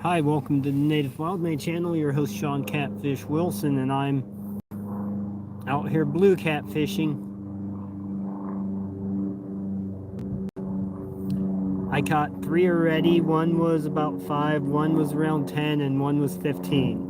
Hi, welcome to the Native Wildman channel. Your host Sean Catfish Wilson, and I'm out here blue cat fishing. I caught 3 already. One was about 5, one was around 10, and one was 15.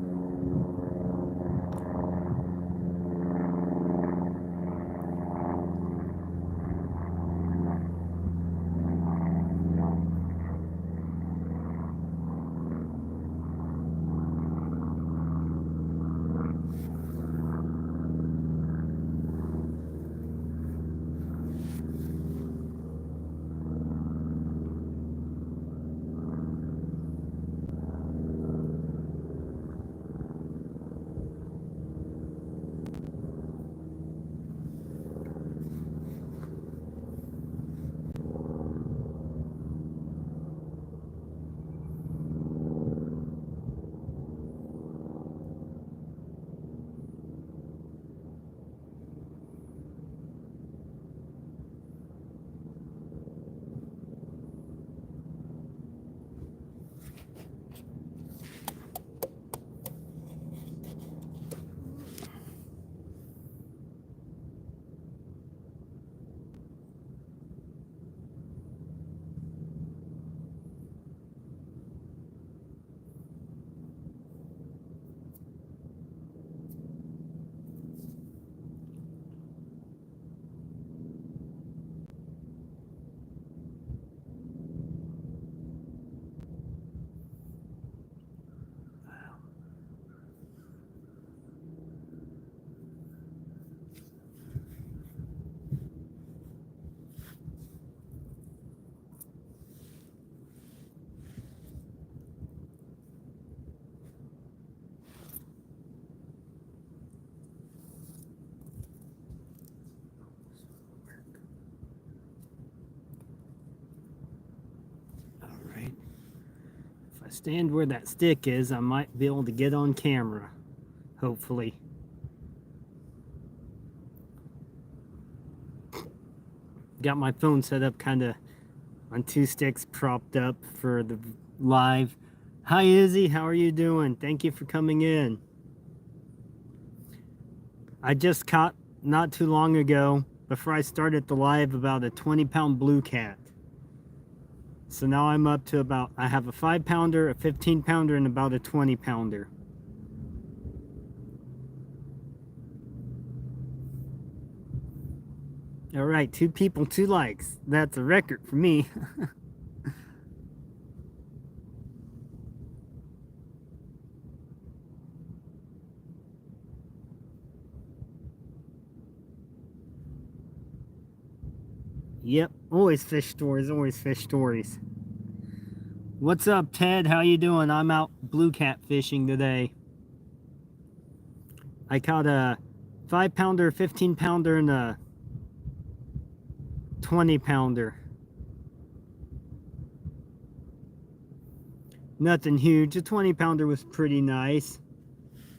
Alright. If I stand where that stick is, I might be able to get on camera. Hopefully. Got my phone set up kind of on 2 sticks propped up for the live. Hi Izzy, how are you doing? Thank you for coming in. I just caught not too long ago, before I started the live, about a 20-pound blue cat. So now I'm up to about, I have a 5-pounder, a 15-pounder, and about a 20-pounder. All right, 2 people, 2 likes. That's a record for me. Yep, always fish stories, always fish stories. What's up, Ted? How you doing? I'm out blue cat fishing today. I caught a 5-pounder, 15-pounder, and a 20-pounder. Nothing huge. A 20-pounder was pretty nice.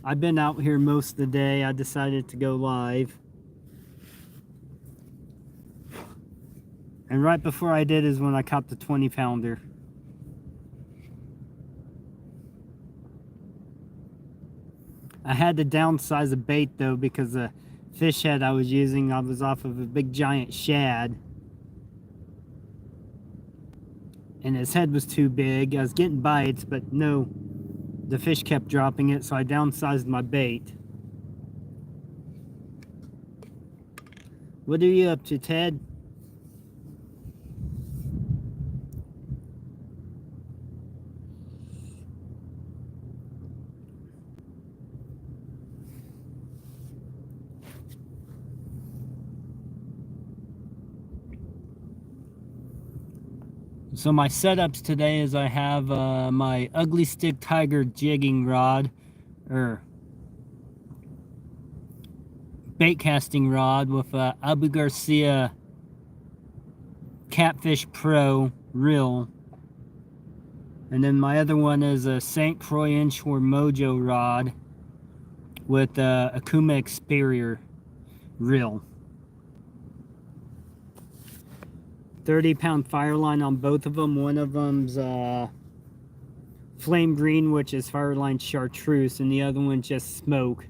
I've been out here most of the day. I decided to go live. And right before I did is when I caught the 20-pounder. I had to downsize the bait though, because the fish head I was using, I was off of a big giant shad. And his head was too big. I was getting bites, but no, the fish kept dropping it, so I downsized my bait. What are you up to, Ted? So my setups today is I have my Ugly Stick Tiger jigging rod, or bait casting rod, with a Abu Garcia Catfish Pro reel. And then my other one is a St. Croix Inshore Mojo rod with a Akuma Xperia reel. 30-pound fire line on both of them. One of them's flame green, which is fireline chartreuse, and the other one just smoke.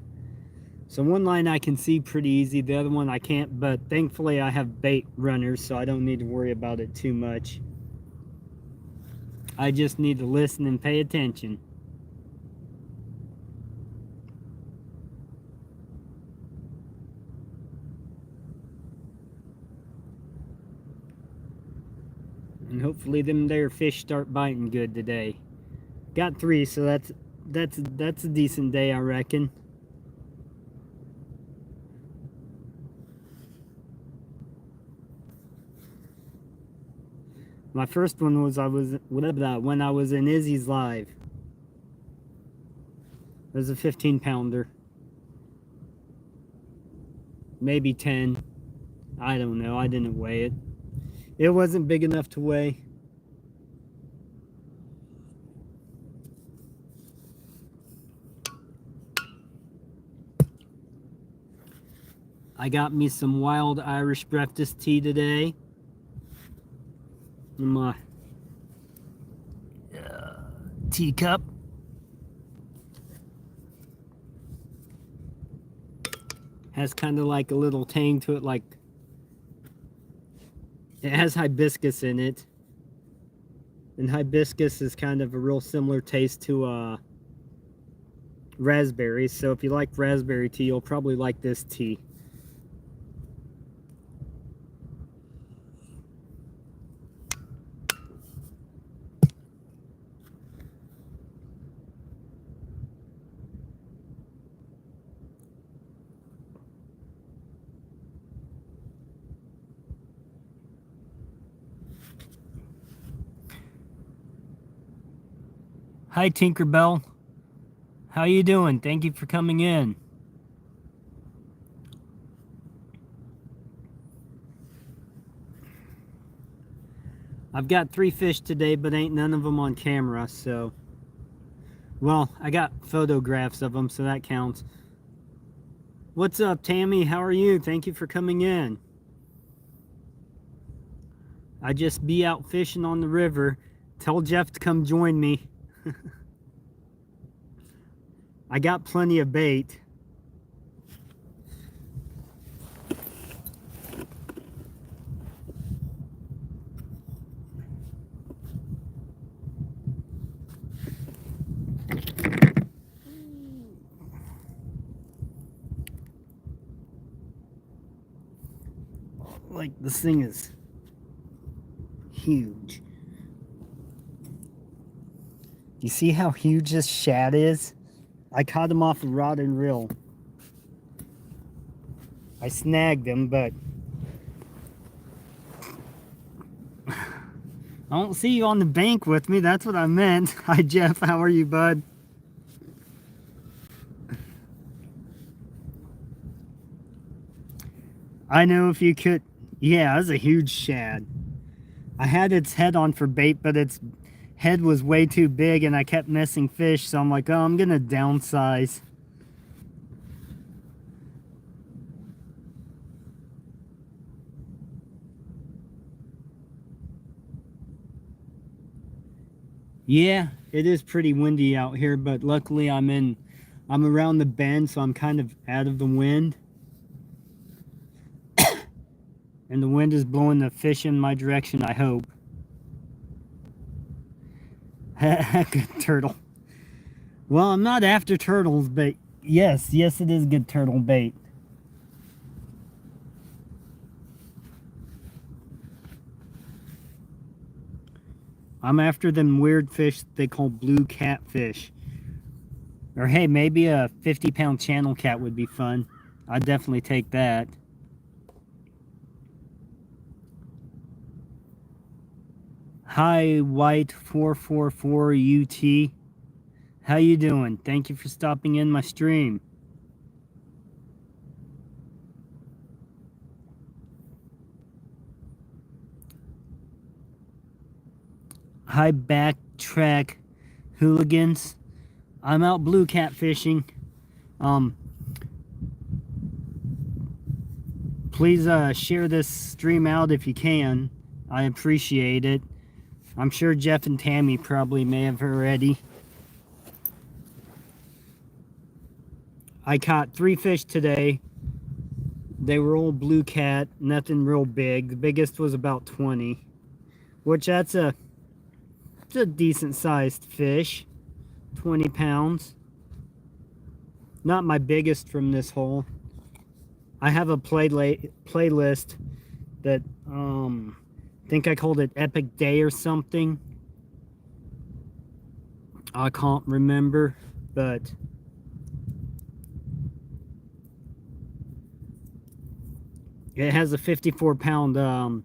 So one line I can see pretty easy, the other one I can't, but thankfully I have bait runners, so I don't need to worry about it too much. I just need to listen and pay attention. And hopefully them there fish start biting good today. Got 3, so that's a decent day, I reckon. My first one was when I was in Izzy's live. It was a 15-pounder. Maybe 10. I don't know. I didn't weigh it. It wasn't big enough to weigh. I got me some wild Irish breakfast tea today. In my teacup. Has kind of like a little tang to it, like it has hibiscus in it. And hibiscus is kind of a real similar taste to raspberries. So if you like raspberry tea, you'll probably like this tea. Hi, Tinkerbell. How you doing? Thank you for coming in. I've got 3 fish today, but ain't none of them on camera, so... Well, I got photographs of them, so that counts. What's up, Tammy? How are you? Thank you for coming in. I just be out fishing on the river. Tell Jeff to come join me. I got plenty of bait. Like, this thing is huge. You see how huge this shad is? I caught him off a rod and reel. I snagged him, but I don't see you on the bank with me. That's what I meant. Hi, Jeff. How are you, bud? I know if you could. Yeah, that's a huge shad. I had its head on for bait, but its head was way too big and I kept missing fish, so I'm like, oh, I'm gonna downsize. Yeah, it is pretty windy out here, but luckily I'm around the bend, so I'm kind of out of the wind. And the wind is blowing the fish in my direction, I hope. Good turtle. Well, I'm not after turtles, but yes, it is good turtle bait. I'm after them weird fish they call blue catfish. Or hey, maybe a 50-pound channel cat would be fun. I'd definitely take that. Hi, White 444 UT. How you doing? Thank you for stopping in my stream. Hi, Backtrack Hooligans. I'm out blue cat fishing. Please share this stream out if you can. I appreciate it. I'm sure Jeff and Tammy probably may have already. I caught 3 fish today. They were all blue cat, nothing real big. The biggest was about 20, which it's a decent sized fish, 20 pounds. Not my biggest from this hole. I have a playlist that I think I called it Epic Day or something. I can't remember, but it has a 54-pound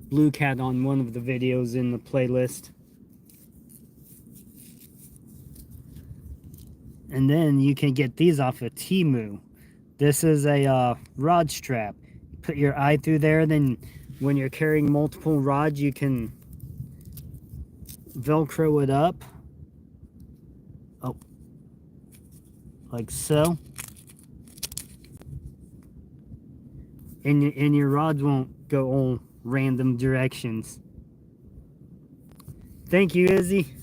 blue cat on one of the videos in the playlist. And then you can get these off of Temu. This is a rod strap. You put your eye through there, then when you're carrying multiple rods, you can Velcro it up. Oh, like so. And your rods won't go all random directions. Thank you, Izzy.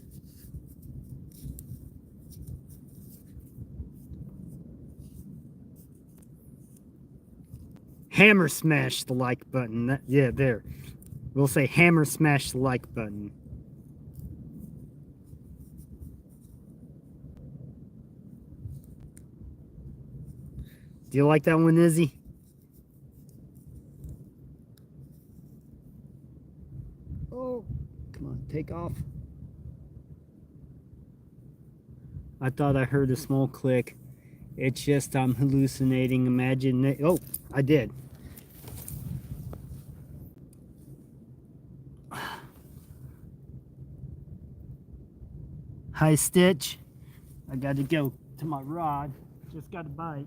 Hammer smash the like button. Yeah, there. We'll say hammer smash the like button. Do you like that one, Izzy? Oh, come on, take off. I thought I heard a small click. It's just I'm hallucinating, imagining. Oh, I did. Hi, Stitch. I got to go to my rod. Just got a bite.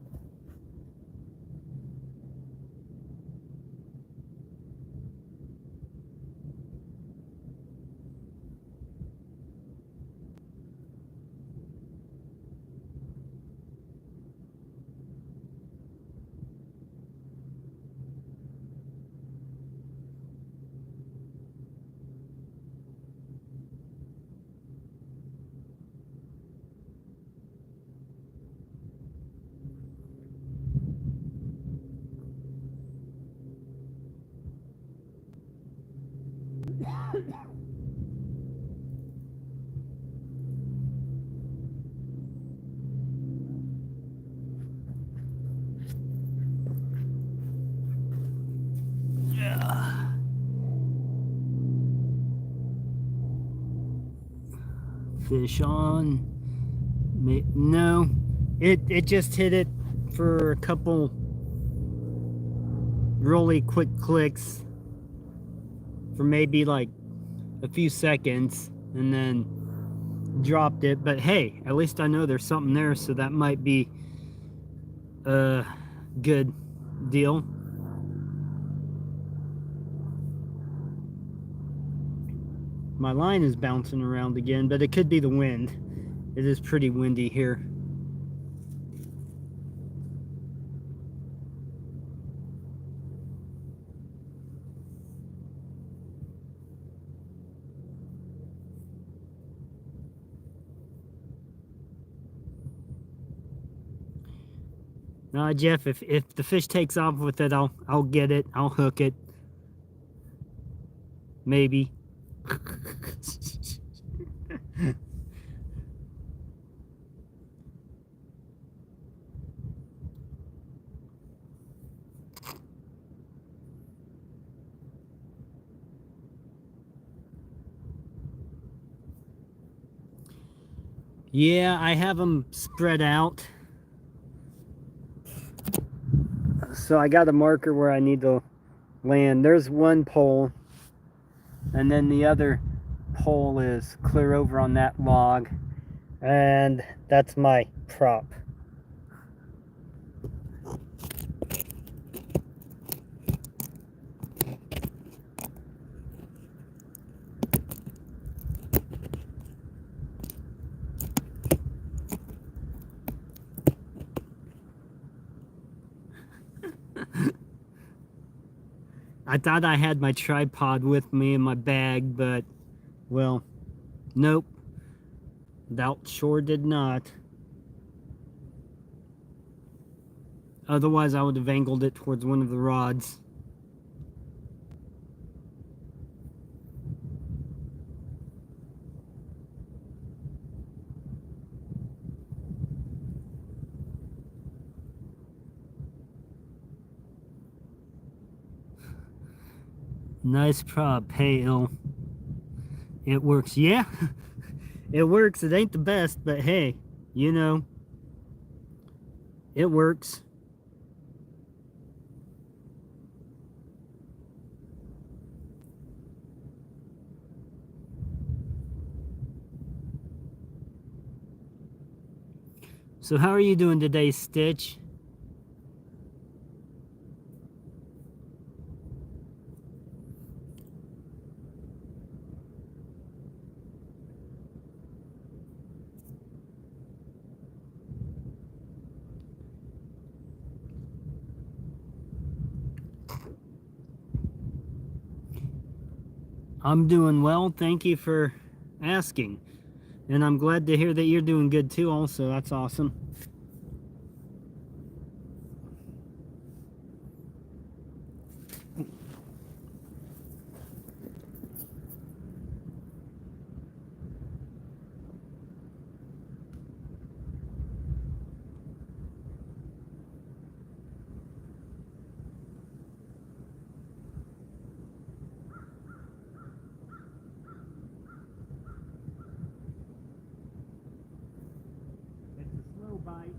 Fish on. No, it just hit it for a couple really quick clicks for maybe like a few seconds and then dropped it. But hey, at least I know there's something there, so that might be a good deal. My line is bouncing around again, but it could be the wind. It is pretty windy here. No, Jeff, if the fish takes off with it, I'll get it. I'll hook it. Maybe. Yeah, I have them spread out. So I got a marker where I need to land. There's one pole, and then the other pole is clear over on that log, and that's my prop. I thought I had my tripod with me in my bag, but, well, nope. That sure did not. Otherwise, I would have angled it towards one of the rods. Nice prop, hey, ill. It works, yeah. It works. It ain't the best, but hey, you know, it works. So how are you doing today, Stitch? I'm doing well, thank you for asking. And I'm glad to hear that you're doing good too also. That's awesome. It's a slow bite.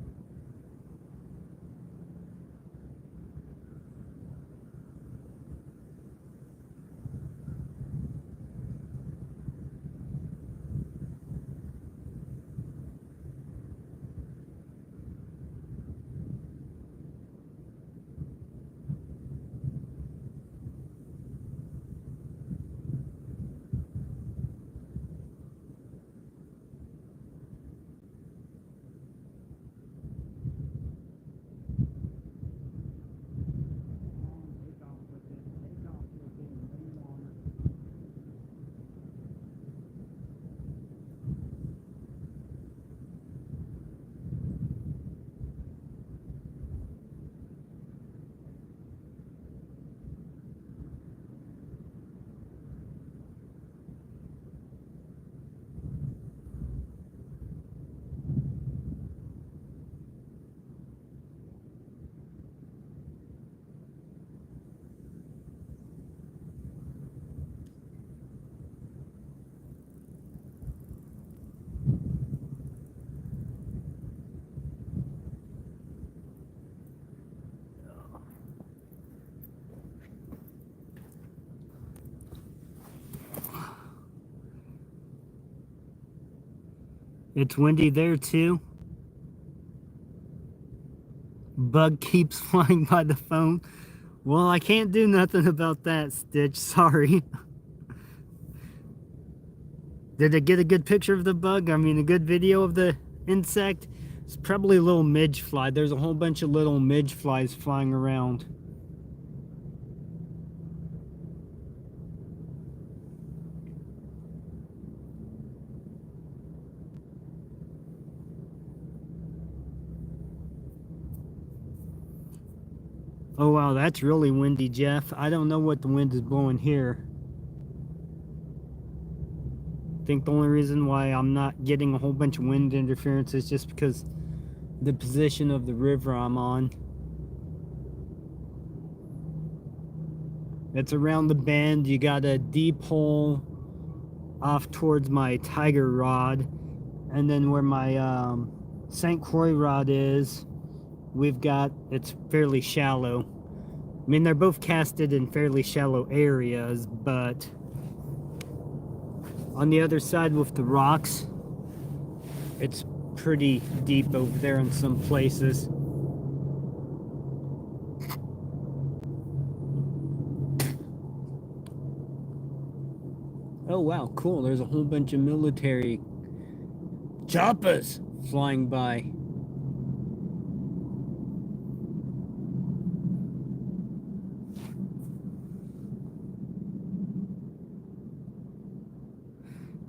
It's windy there too. Bug keeps flying by the phone. Well, I can't do nothing about that, Stitch. Sorry. Did it get a good picture of the bug? I mean, a good video of the insect? It's probably a little midge fly. There's a whole bunch of little midge flies flying around. Oh wow, that's really windy, Jeff. I don't know what the wind is blowing here. I think the only reason why I'm not getting a whole bunch of wind interference is just because the position of the river I'm on. It's around the bend. You got a deep hole off towards my tiger rod, and then where my St. Croix rod is, it's fairly shallow. I mean, they're both casted in fairly shallow areas, but on the other side with the rocks, it's pretty deep over there in some places. Oh wow, cool. There's a whole bunch of military choppers flying by.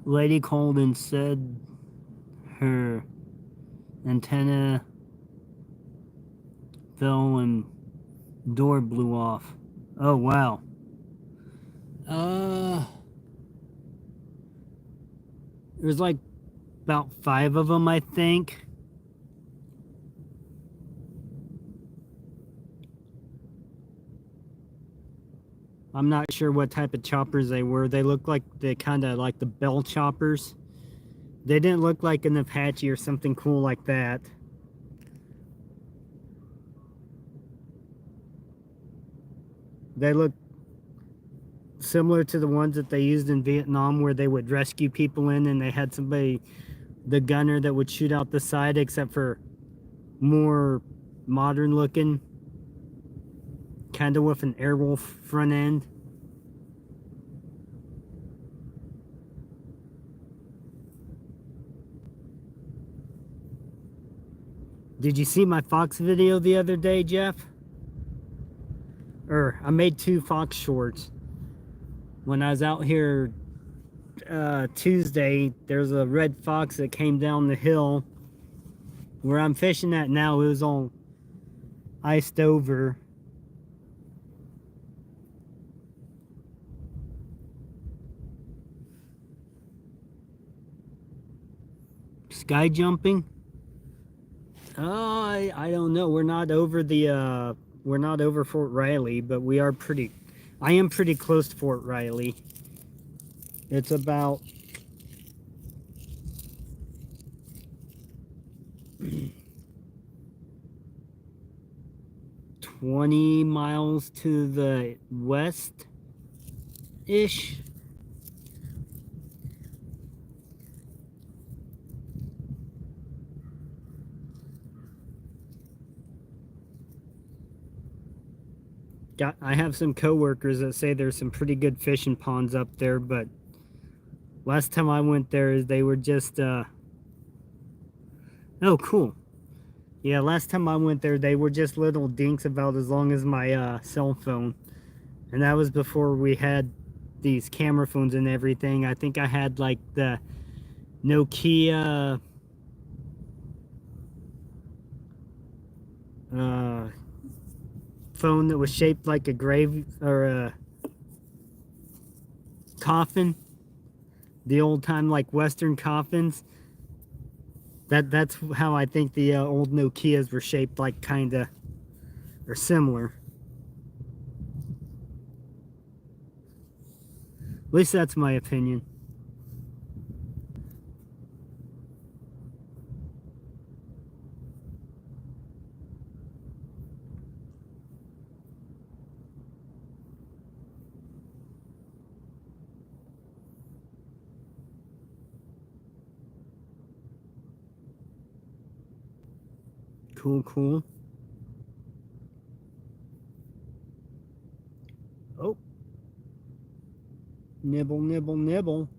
Lady called and said her antenna fell and door blew off. Oh wow. Uh, there's like about 5 of them, I think. I'm not sure what type of choppers they were. They looked like they kind of like the bell choppers. They didn't look like an Apache or something cool like that. They look similar to the ones that they used in Vietnam where they would rescue people in and they had somebody, the gunner, that would shoot out the side, except for more modern looking, kind of with an Airwolf front end. Did you see my Fox video the other day, Jeff? I made 2 Fox shorts. When I was out here Tuesday, there's a red fox that came down the hill where I'm fishing at now. It was all iced over. Sky jumping? I don't know. We're not over Fort Riley, but we are pretty. I am pretty close to Fort Riley. It's about 20 miles to the west-ish. I have some coworkers that say there's some pretty good fishing ponds up there, but last time I went there, they were just, oh, cool. Yeah, last time I went there, they were just little dinks about as long as my cell phone. And that was before we had these camera phones and everything. I think I had like the Nokia phone that was shaped like a grave or a coffin. The old time like Western coffins. That's how I think the old Nokias were shaped, like kinda or similar. At least that's my opinion. Cool, cool. Oh. Nibble, nibble, nibble.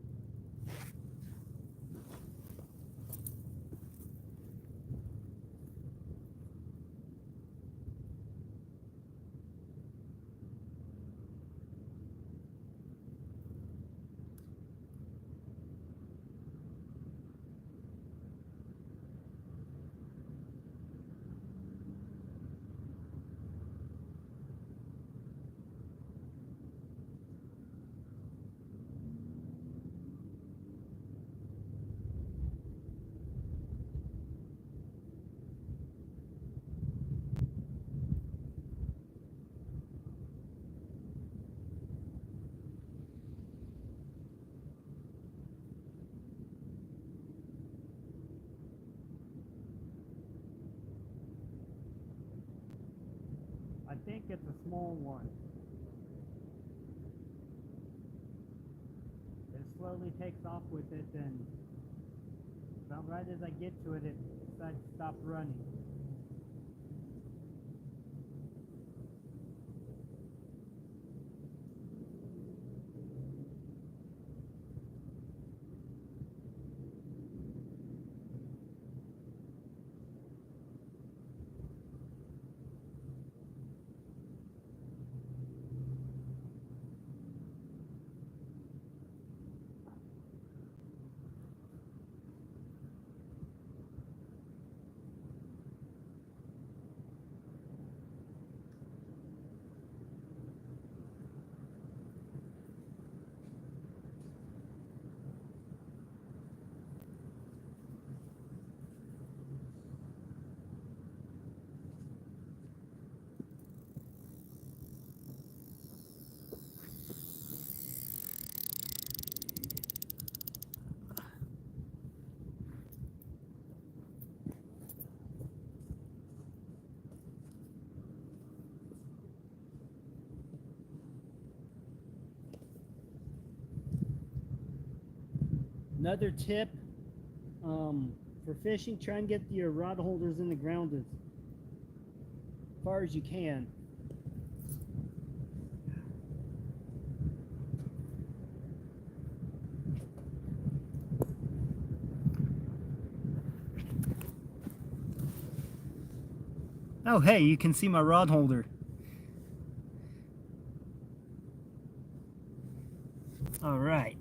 I think it's a small one. It slowly takes off with it, and about right as I get to it, it decides to stop running. Another tip for fishing, try and get your rod holders in the ground as far as you can. Oh, hey, you can see my rod holder. All right.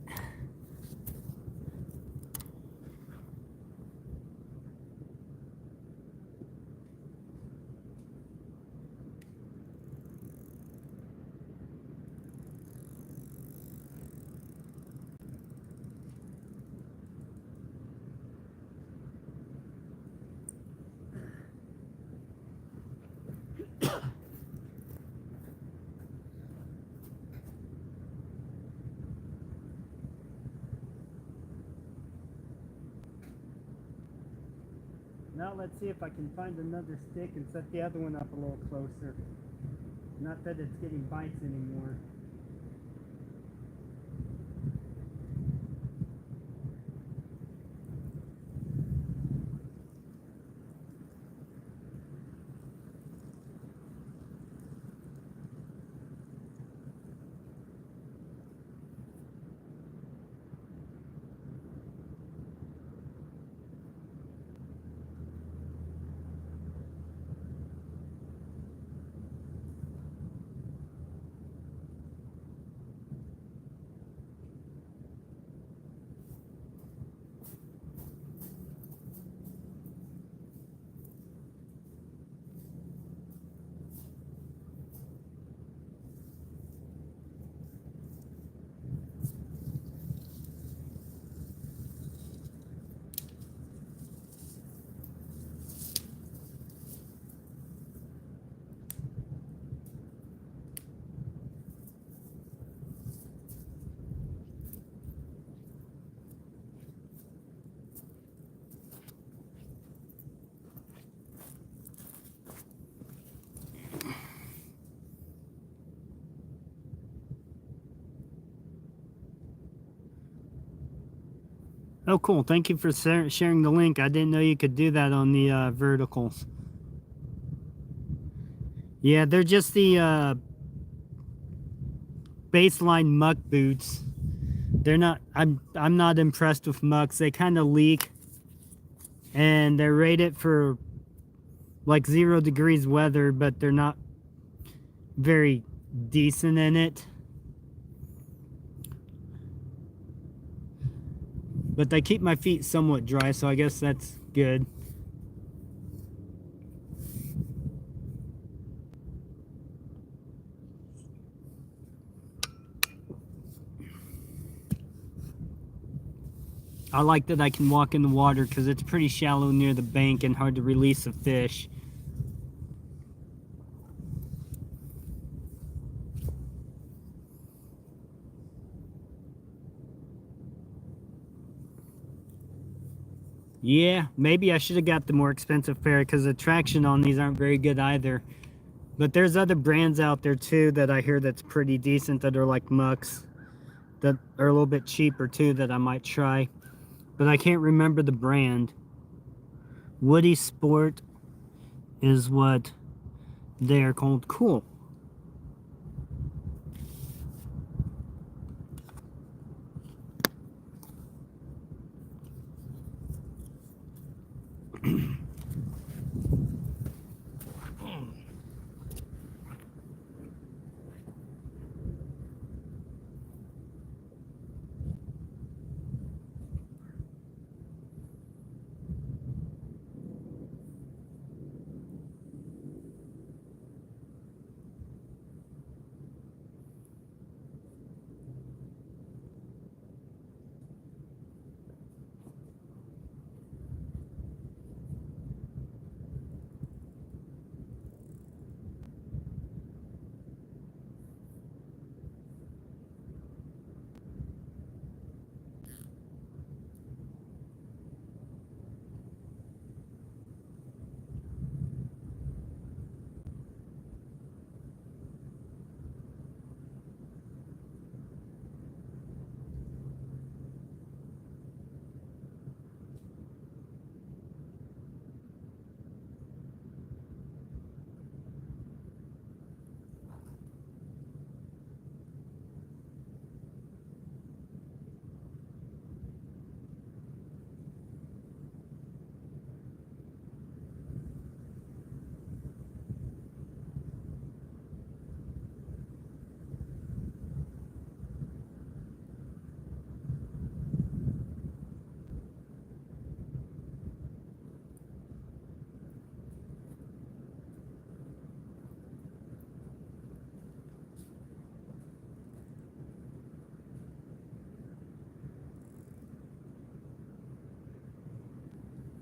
Now let's see if I can find another stick and set the other one up a little closer. Not that it's getting bites anymore. Oh, cool. Thank you for sharing the link. I didn't know you could do that on the verticals. Yeah, they're just the baseline muck boots. They're not, I'm not impressed with mucks. They kind of leak, and they're rated for like 0 degrees weather, but they're not very decent in it. But they keep my feet somewhat dry, so I guess that's good. I like that I can walk in the water because it's pretty shallow near the bank and hard to release a fish. Yeah, maybe I should have got the more expensive pair because the traction on these aren't very good either. But there's other brands out there too that I hear that's pretty decent that are like mucks that are a little bit cheaper too that I might try. But I can't remember the brand. Woody Sport is what they're called. Cool.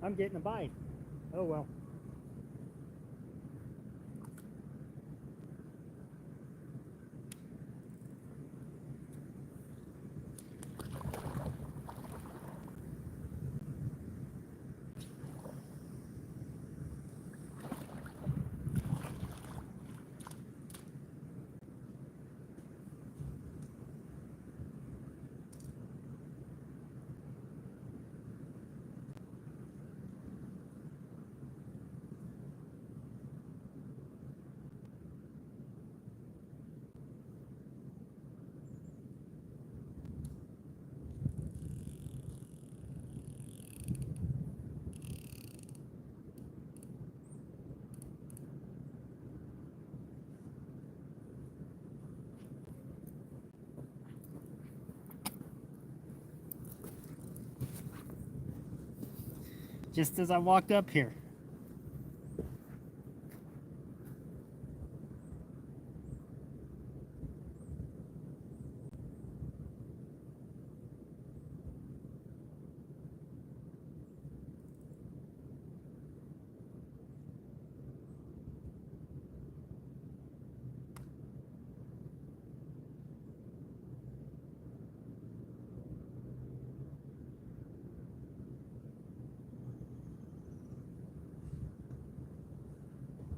I'm getting a bite. Oh well. Just as I walked up here.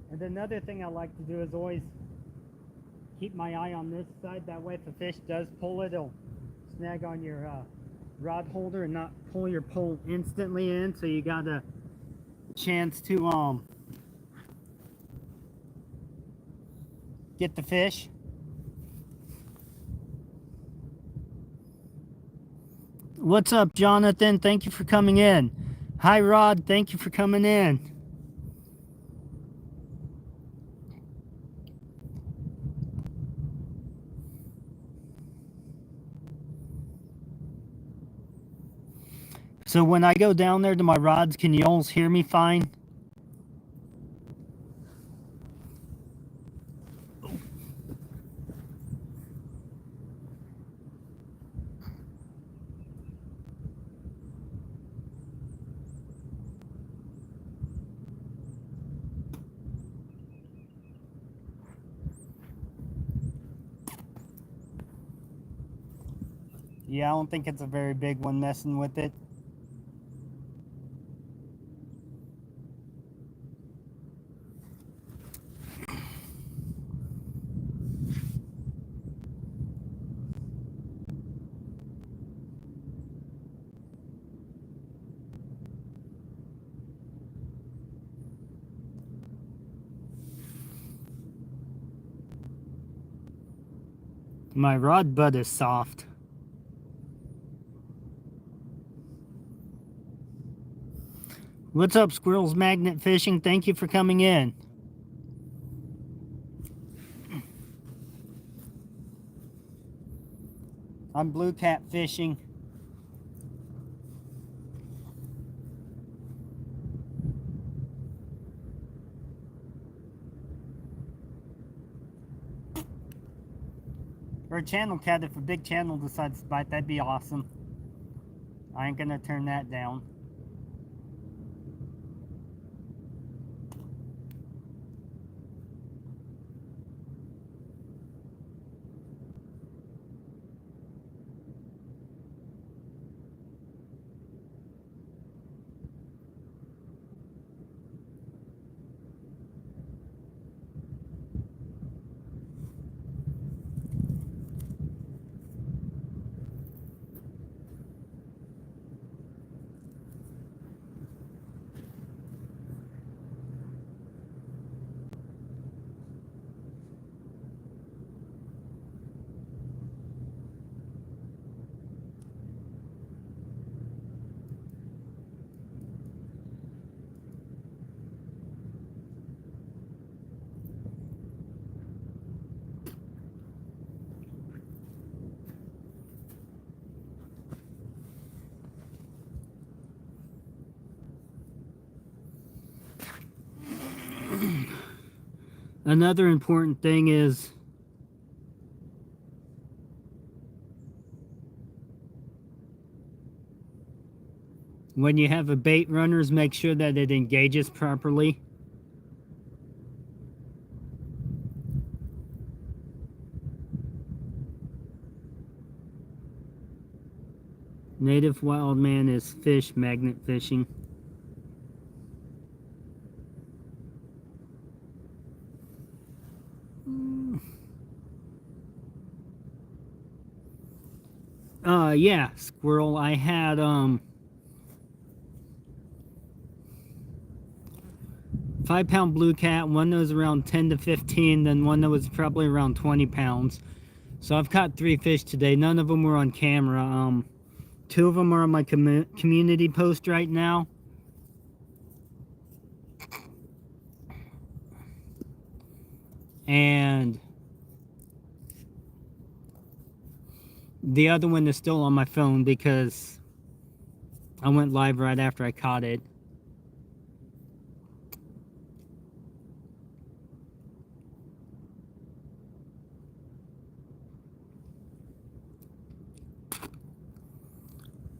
And another thing I like to do is always keep my eye on this side. That way if a fish does pull it, it'll snag on your rod holder and not pull your pole instantly in. So you got a chance to get the fish. What's up, Jonathan? Thank you for coming in. Hi, Rod. Thank you for coming in. So when I go down there to my rods, can you all hear me fine? Yeah, I don't think it's a very big one messing with it. My rod butt is soft. What's up, Squirrels Magnet Fishing? Thank you for coming in. I'm blue cat fishing. Or a channel cat, if a big channel decides to bite, that'd be awesome. I ain't gonna turn that down. Another important thing is When you have a bait runners, make sure that it engages properly. Native Wildman is fish magnet fishing. Yeah, squirrel. I had 5-pound blue cat, one that was around 10 to 15, then one that was probably around 20 pounds. So I've caught 3 fish today. None of them were on camera. 2 of them are on my community post right now. And the other one is still on my phone because I went live right after I caught it.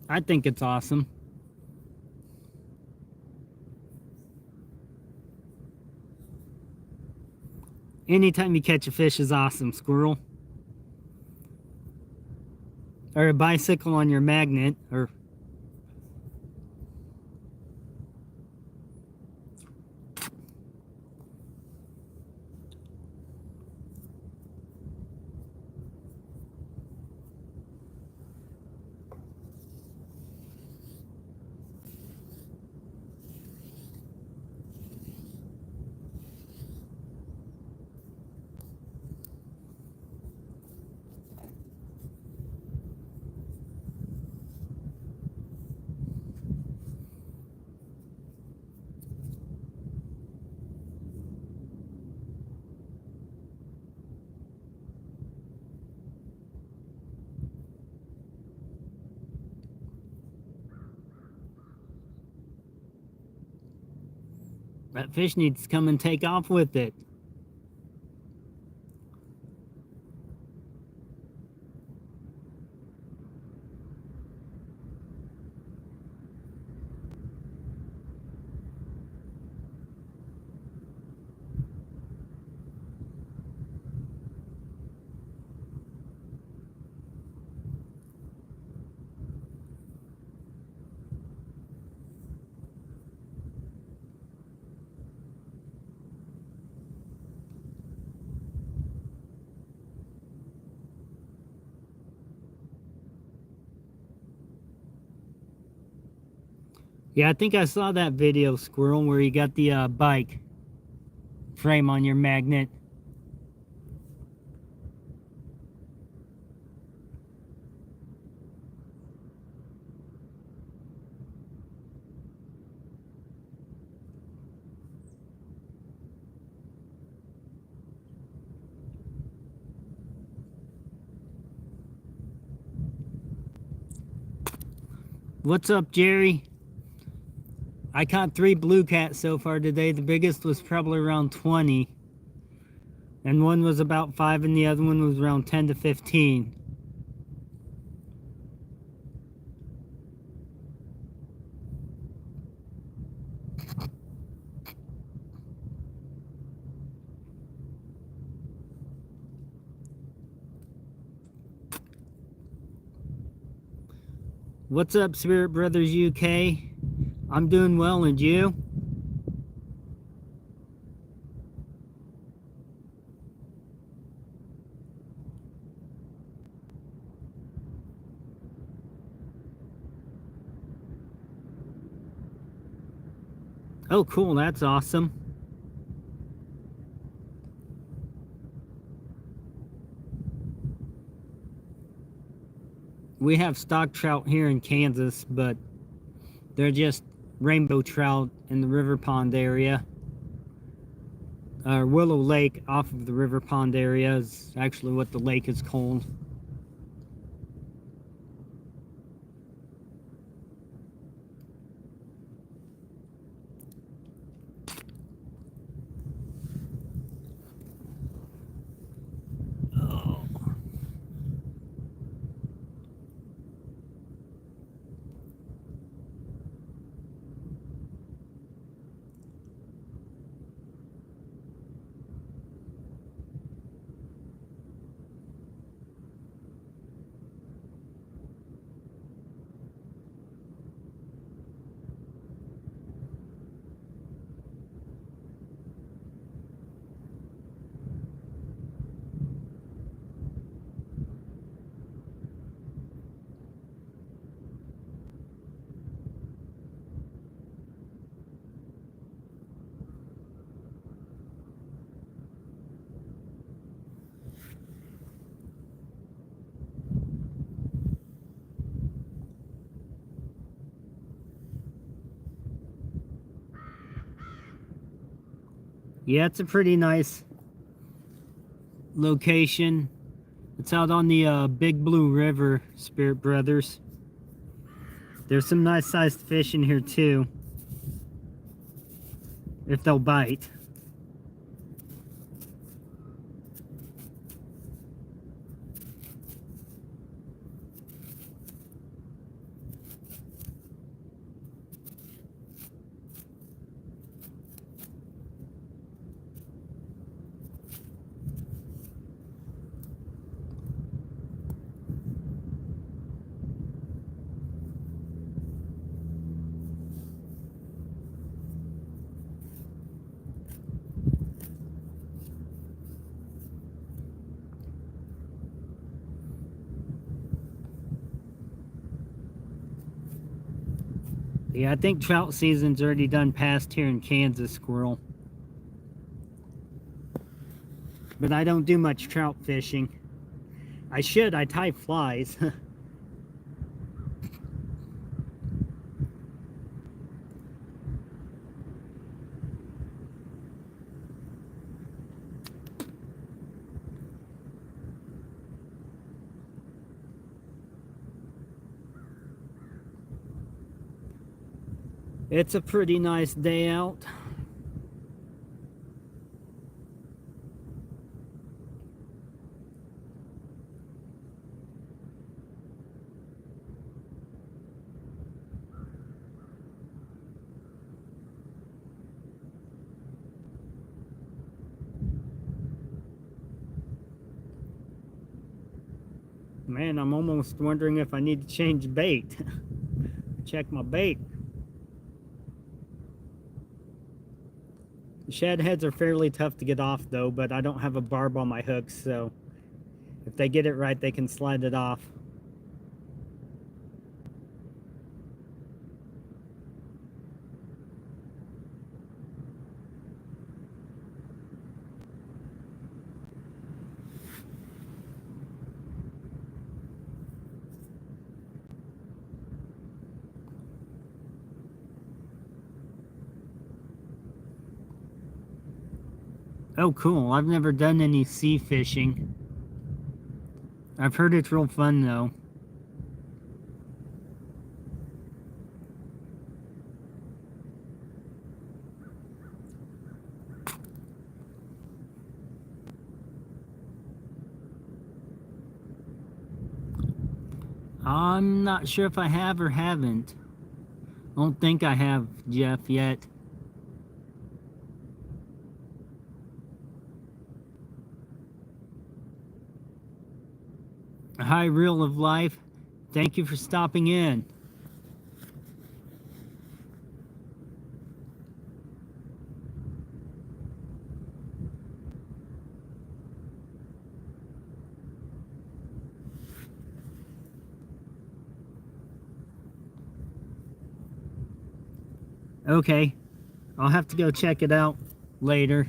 I think it's awesome. Anytime you catch a fish is awesome, squirrel. Or a bicycle on your magnet, or that fish needs to come and take off with it. Yeah, I think I saw that video, squirrel, where you got the bike frame on your magnet. What's up, Jerry? I caught 3 blue cats so far today. The biggest was probably around 20. And one was about 5 and the other one was around 10 to 15. What's up, Spirit Brothers UK? I'm doing well, and you? Oh, cool, that's awesome. We have stock trout here in Kansas, but they're just rainbow trout in the river pond area. Willow Lake off of the river pond area is actually what the lake is called. Yeah, it's a pretty nice location. It's out on the Big Blue River, Spirit Brothers. There's some nice sized fish in here too, if they'll bite. Yeah, I think trout season's already done past here in Kansas, Squirrel. But I don't do much trout fishing. I should, I tie flies. It's a pretty nice day out. Man, I'm almost wondering if I need to change bait. Check my bait. The shad heads are fairly tough to get off though, but I don't have a barb on my hooks, so if they get it right, they can slide it off. Oh, cool. I've never done any sea fishing. I've heard it's real fun, though. I'm not sure if I have or haven't. I don't think I have, Jeff, yet. Hi, Reel of Life. Thank you for stopping in. Okay, I'll have to go check it out later.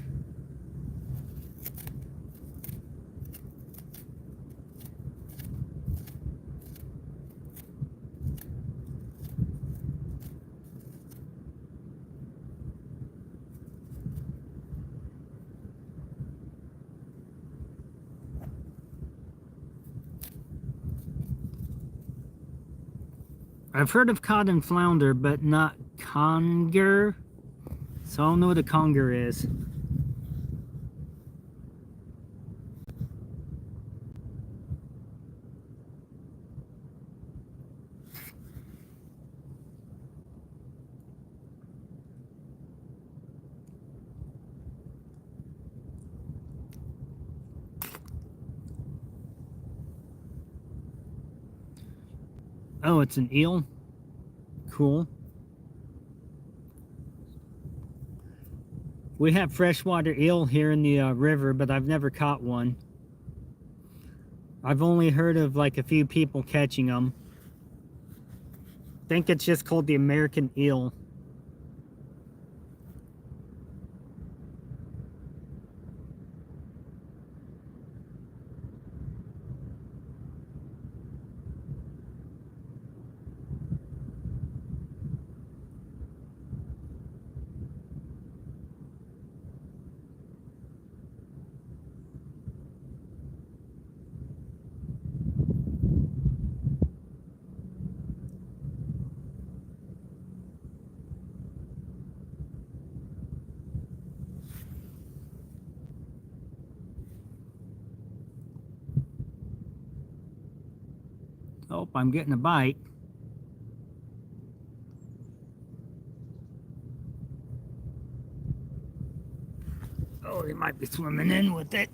I've heard of cod and flounder, but not conger. So I don't know what a conger is. Oh, it's an eel? Cool. We have freshwater eel here in the river, but I've never caught one. I've only heard of like a few people catching them. I think it's just called the American eel. Oh, I'm getting a bite. Oh, he might be swimming in with it.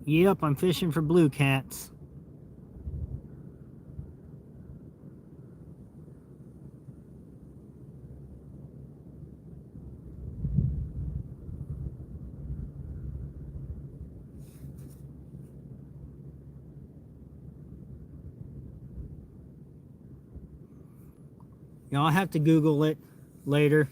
Yep, I'm fishing for blue cats. I'll have to Google it later.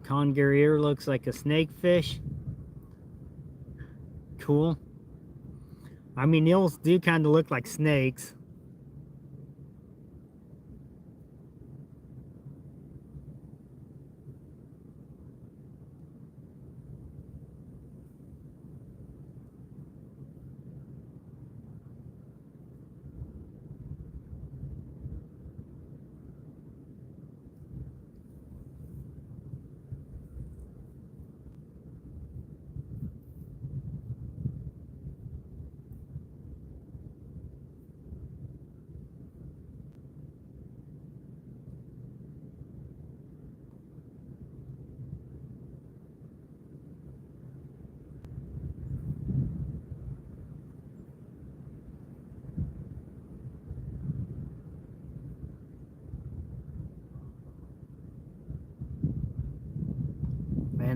Conger ear looks like a snake fish. Cool. I mean, eels do kind of look like snakes.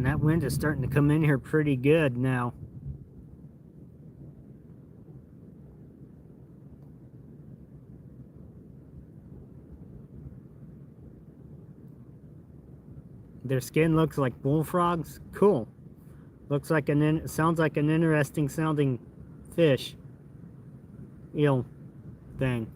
Man, that wind is starting to come in here pretty good now. Their skin looks like bullfrogs. Cool. Looks like sounds like an interesting sounding fish. Eel thing.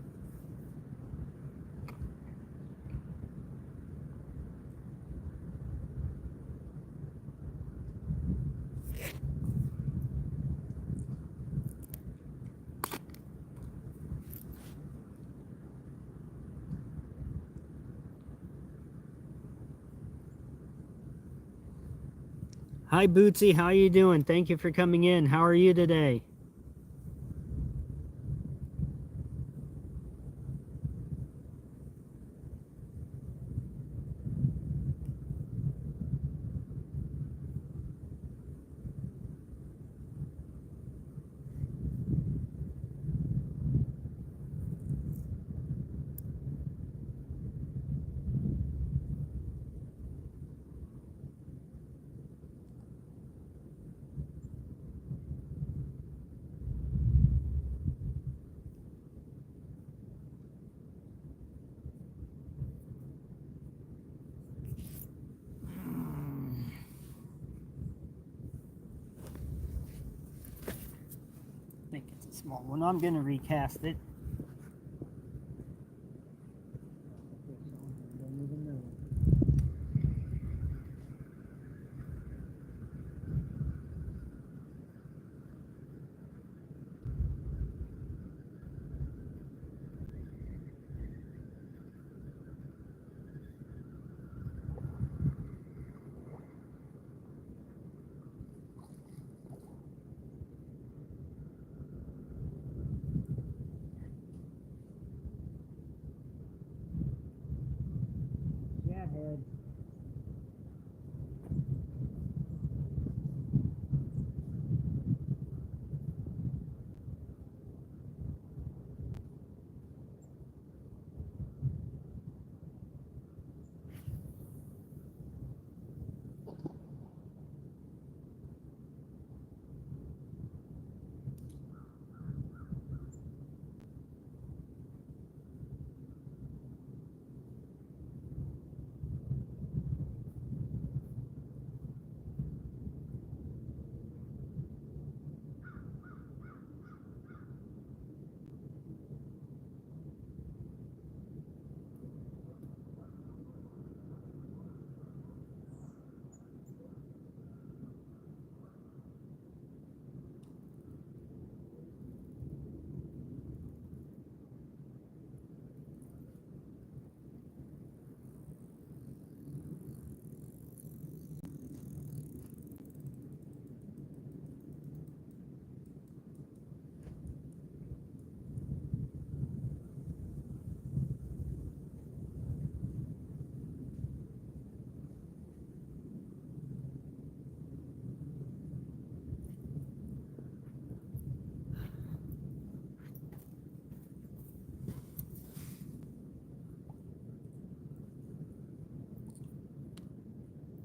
Hi Bootsy, how are you doing? Thank you for coming in. How are you today? I think it's a small one. I'm going to recast it. Don't even know. Head.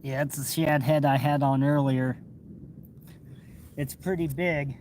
Yeah, it's the shad head I had on earlier. It's pretty big.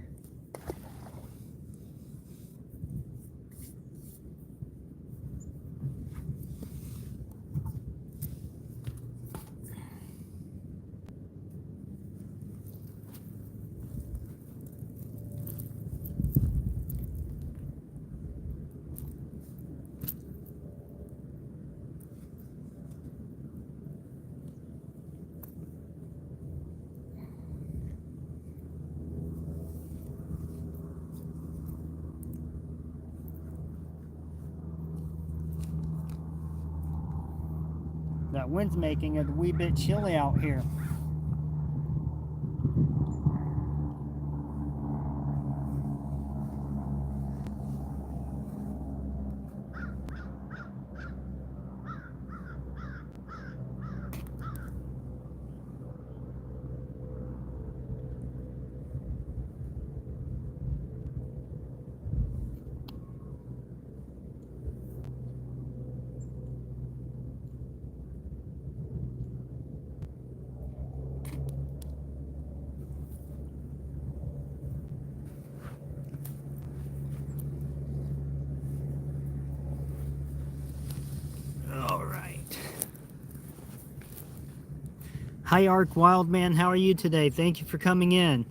That wind's making it a wee bit chilly out here. Hi, Ark Wildman. How are you today? Thank you for coming in.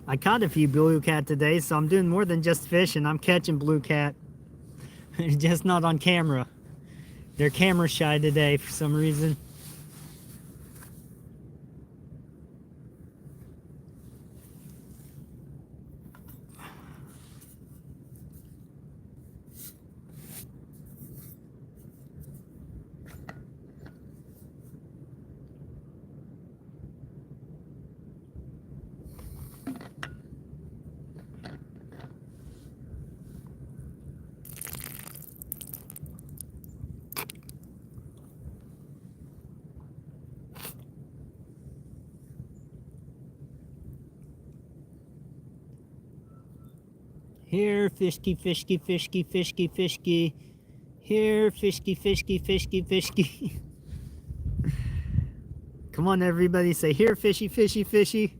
I caught a few blue cat today, so I'm doing more than just fishing. I'm catching blue cat. Just not on camera. They're camera shy today for some reason. Here, fishky, fishky, fishky, fishky, fishky. Here, fishky, fishky, fishky, fishky. Come on, everybody, say here, fishy, fishy, fishy.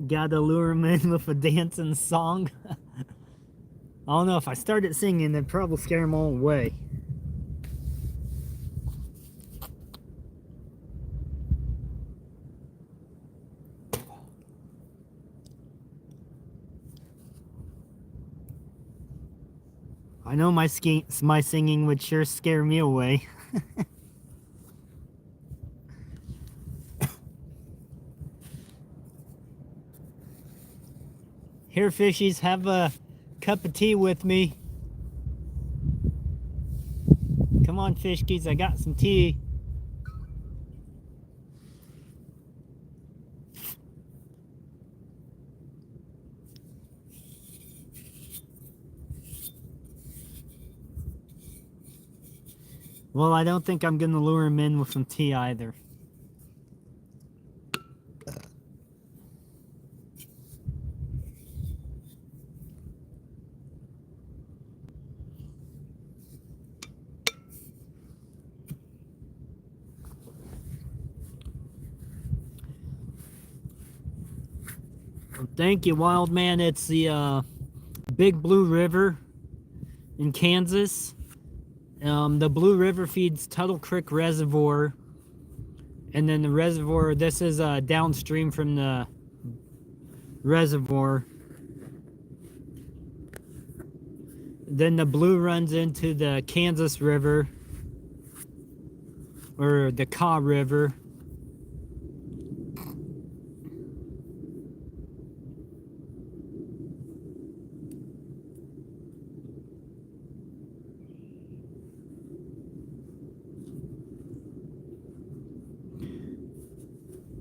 Gotta lure him in with a dancing song. I don't know, if I started singing, it'd probably scare them all away. I know my singing would sure scare me away. Here, fishies, have a cup of tea with me. Come on, fishkies, I got some tea. Well, I don't think I'm gonna lure him in with some tea either. Well, thank you, Wildman. It's the Big Blue River in Kansas. The Blue River feeds Tuttle Creek Reservoir, and then the reservoir, this is downstream from the reservoir. Then the blue runs into the Kansas River, or the Kaw River.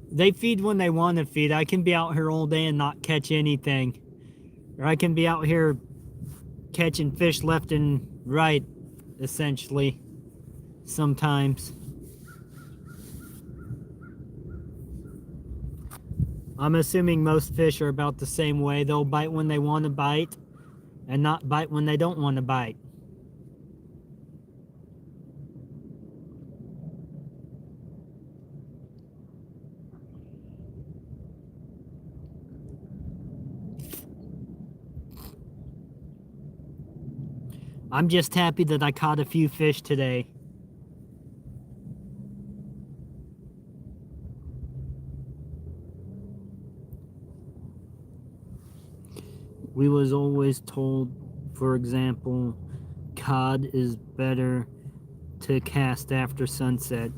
They feed when they want to feed. I can be out here all day and not catch anything. Or I can be out here catching fish left and right, essentially, sometimes. I'm assuming most fish are about the same way. They'll bite when they want to bite and not bite when they don't want to bite. I'm just happy that I caught a few fish today. We was always told, for example, cod is better to cast after sunset.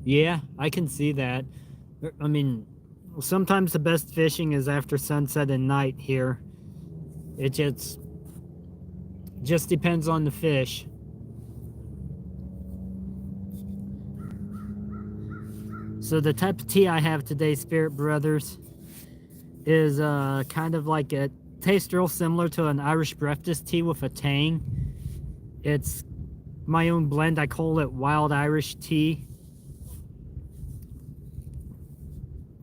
Yeah, I can see that. I mean, Sometimes the best fishing is after sunset and night here. It just depends on the fish. So the type of tea I have today, Spirit Brothers, is kind of like it tastes real similar to an Irish breakfast tea with a tang. It's my own blend. I call it Wild Irish Tea.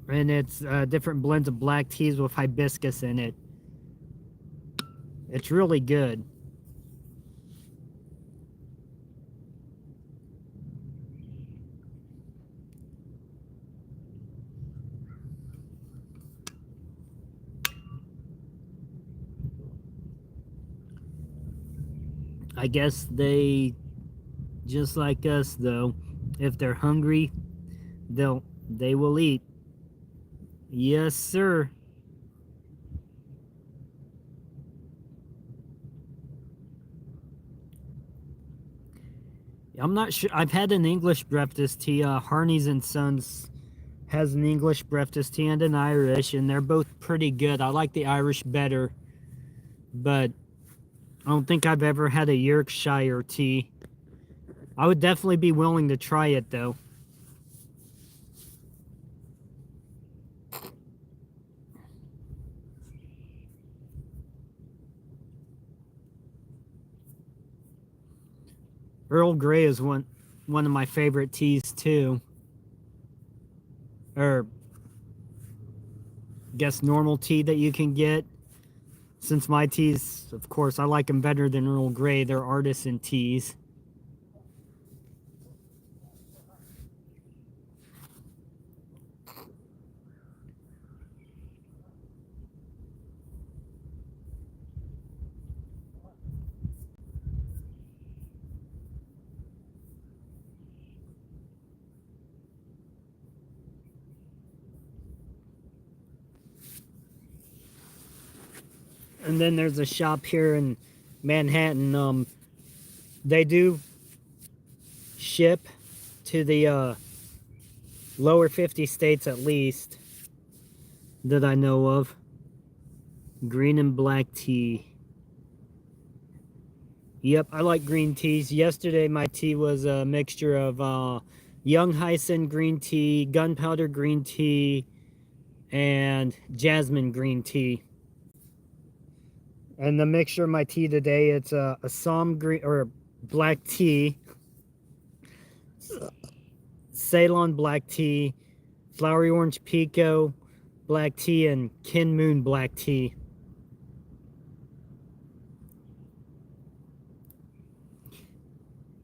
And it's different blends of black teas with hibiscus in it. It's really good. I guess they, just like us though, if they're hungry, they will eat. Yes, sir. I'm not sure. I've had an English breakfast tea. Harney's and Sons has an English breakfast tea and an Irish, and they're both pretty good. I like the Irish better, but I don't think I've ever had a Yorkshire tea. I would definitely be willing to try it though. Earl Grey is one of my favorite teas too. Or guess normal tea that you can get. Since my teas, of course, I like them better than Earl Grey. They're artisan teas. And then there's a shop here in Manhattan. They do ship to the lower 50 states at least that I know of. Green and black tea. Yep, I like green teas. Yesterday my tea was a mixture of young hyson green tea, gunpowder green tea, and jasmine green tea. And the mixture of my tea today, it's a Assam green or black tea, Ceylon black tea, flowery orange pico black tea, and Kin Moon black tea.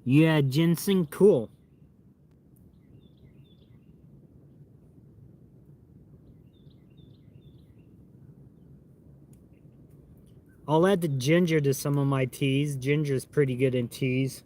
Yeah, ginseng, cool. I'll add the ginger to some of my teas. Ginger's pretty good in teas.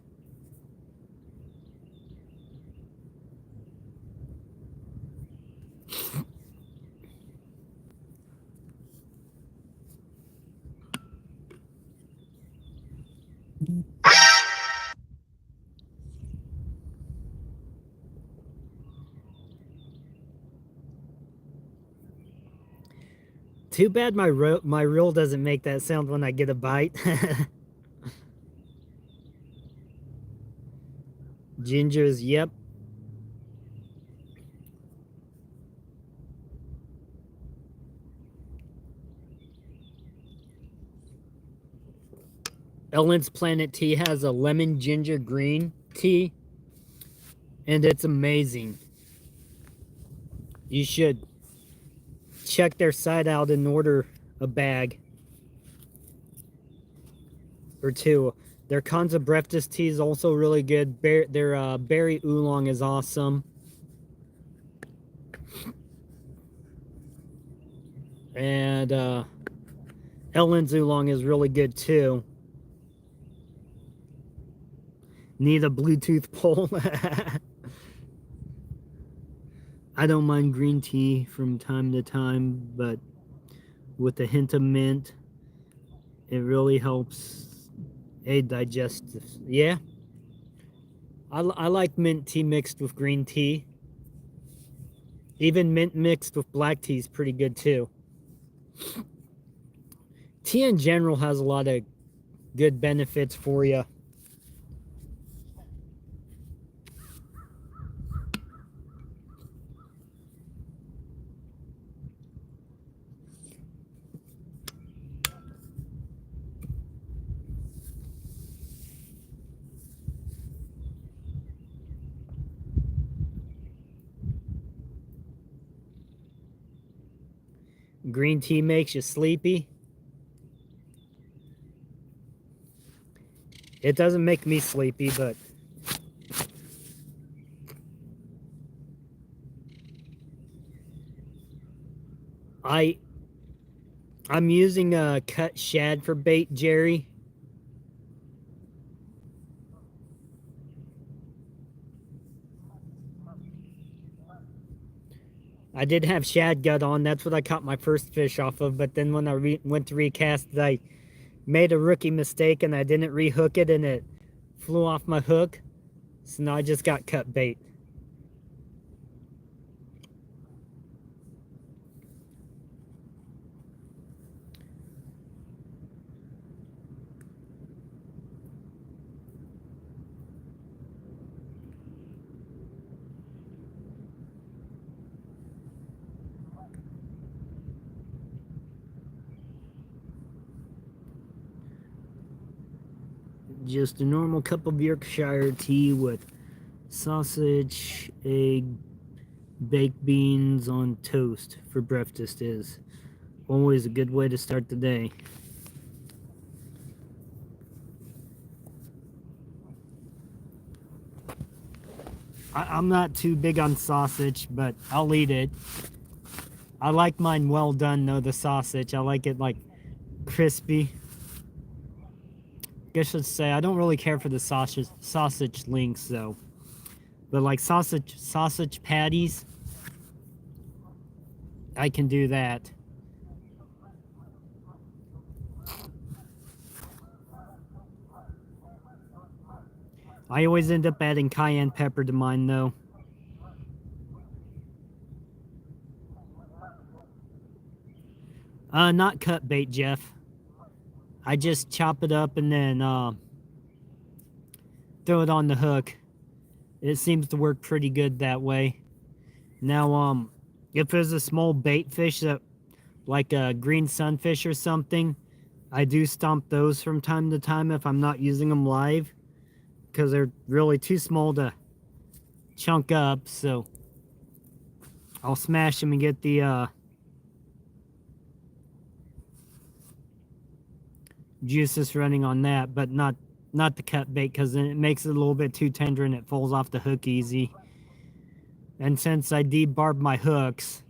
Too bad my reel doesn't make that sound when I get a bite. Gingers, yep. Ellen's Planet Tea has a lemon ginger green tea, and it's amazing. You should check their site out and order a bag or two. Their Kanza breakfast tea is also really good. Their berry oolong is awesome. And Ellen's oolong is really good too. Need a Bluetooth pole. I don't mind green tea from time to time, but with a hint of mint, it really helps aid digestive. Yeah, I like mint tea mixed with green tea. Even mint mixed with black tea is pretty good too. Tea in general has a lot of good benefits for you. Green tea makes you sleepy. It doesn't make me sleepy, but I'm using a cut shad for bait, Jerry. I did have shad gut on. That's what I caught my first fish off of. But then when I went to recast it, I made a rookie mistake and I didn't rehook it and it flew off my hook. So now I just got cut bait. Just a normal cup of Yorkshire tea with sausage, egg, baked beans on toast for breakfast is always a good way to start the day. I'm not too big on sausage, but I'll eat it. I like mine well done though, the sausage. I like it like crispy. I guess I should say I don't really care for the sausage links though. But like sausage patties, I can do that. I always end up adding cayenne pepper to mine though. Not cut bait, Jeff. I just chop it up and then throw it on the hook. It seems to work pretty good that way. Now, if there's a small bait fish that, like a green sunfish or something, I do stomp those from time to time if I'm not using them live, because they're really too small to chunk up. So I'll smash them and get the juices running on that, but not the cut bait, because then it makes it a little bit too tender and it falls off the hook easy. And since I debarb my hooks,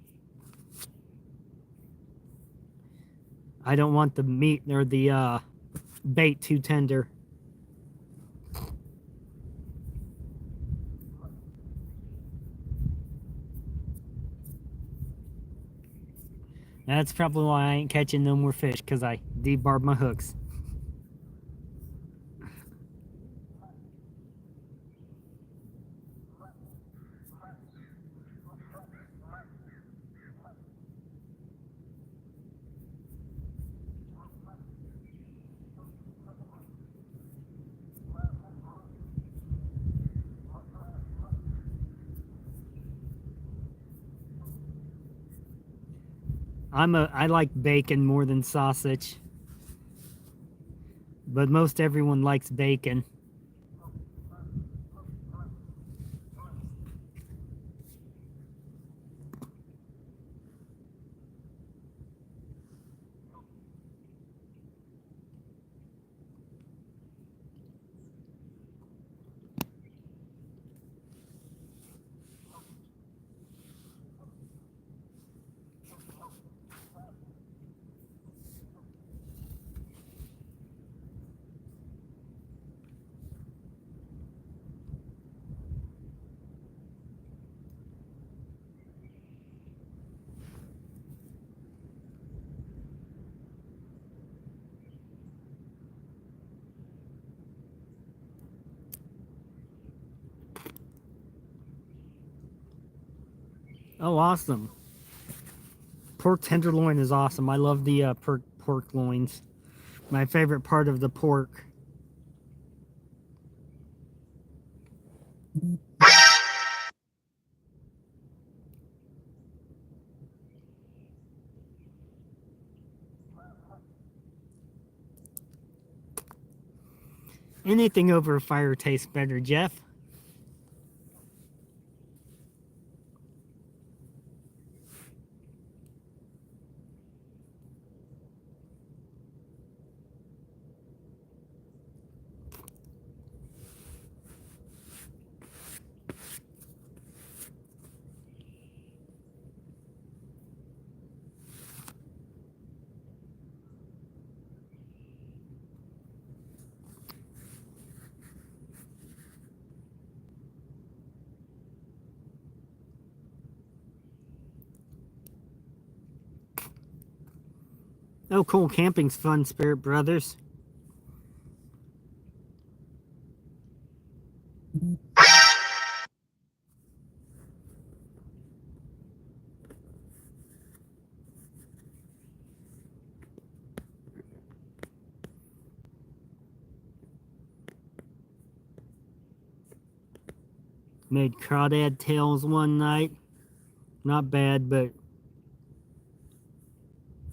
I don't want the meat or the bait too tender. That's probably why I ain't catching no more fish, because I debarb my hooks. I like bacon more than sausage, but most everyone likes bacon. Oh, awesome. Pork tenderloin is awesome. I love the pork loins. My favorite part of the pork. Anything over a fire tastes better, Jeff. Oh, cool. Camping's fun, Spirit Brothers. Made crawdad tails one night. Not bad, but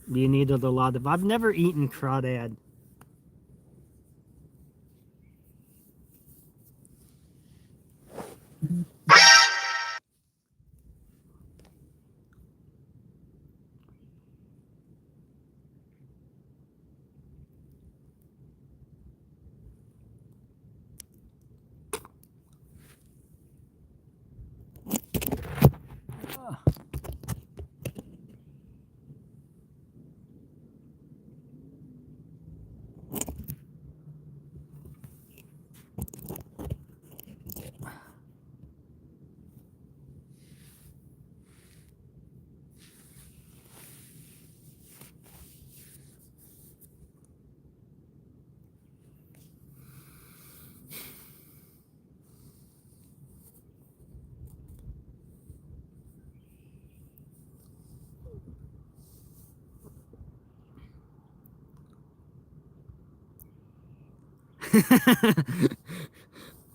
you needed a lot of... I've never eaten crawdad.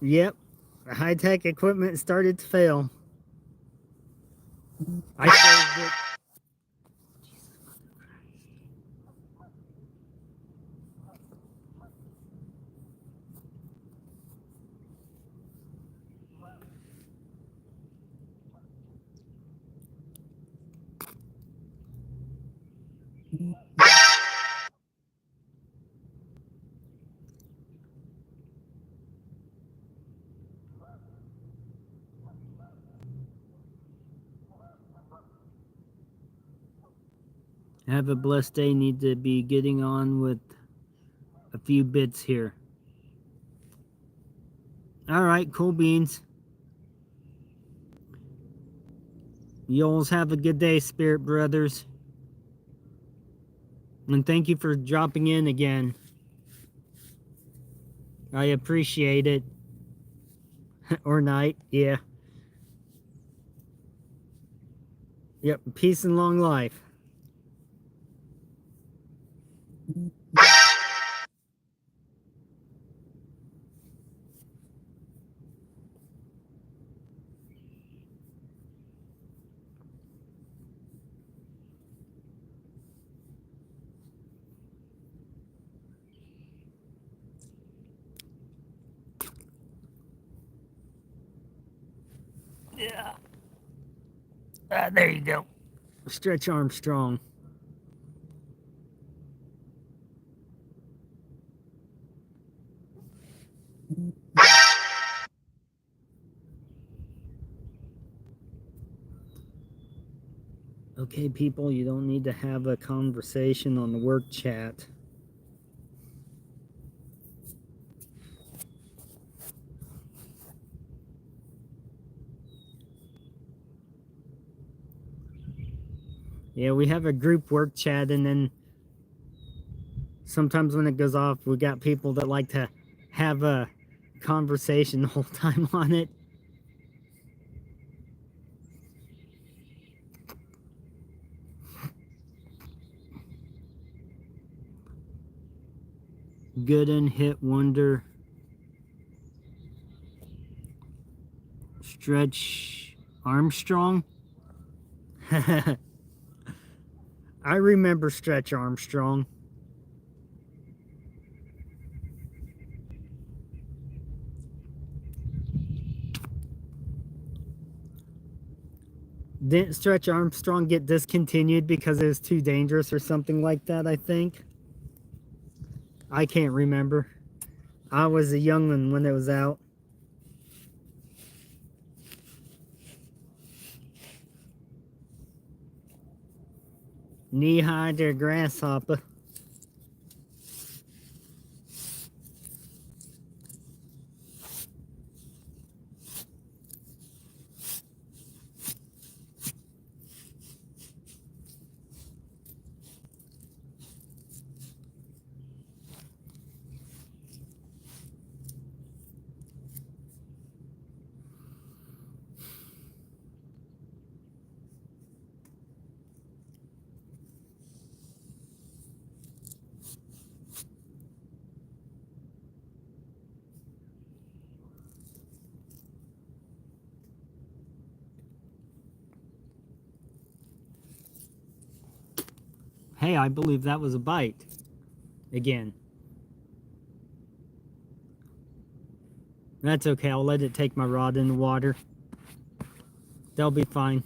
Yep. High-tech equipment started to fail. I saved it. Have a blessed day. Need to be getting on with a few bits here. All right, cool beans. Y'all have a good day, Spirit Brothers. And thank you for dropping in again. I appreciate it. Or night, yeah. Yep, peace and long life. Yeah. There you go. Stretch Armstrong. Okay, people, you don't need to have a conversation on the work chat. Yeah, we have a group work chat, and then sometimes when it goes off, we got people that like to have a conversation the whole time on it. Gooden, Hit Wonder, Stretch Armstrong. I remember Stretch Armstrong. Didn't Stretch Armstrong get discontinued because it was too dangerous or something like that, I think? I can't remember. I was a young one when it was out. Knee-high to grasshopper. Hey, I believe that was a bite. Again. That's okay, I'll let it take my rod in the water. They'll be fine.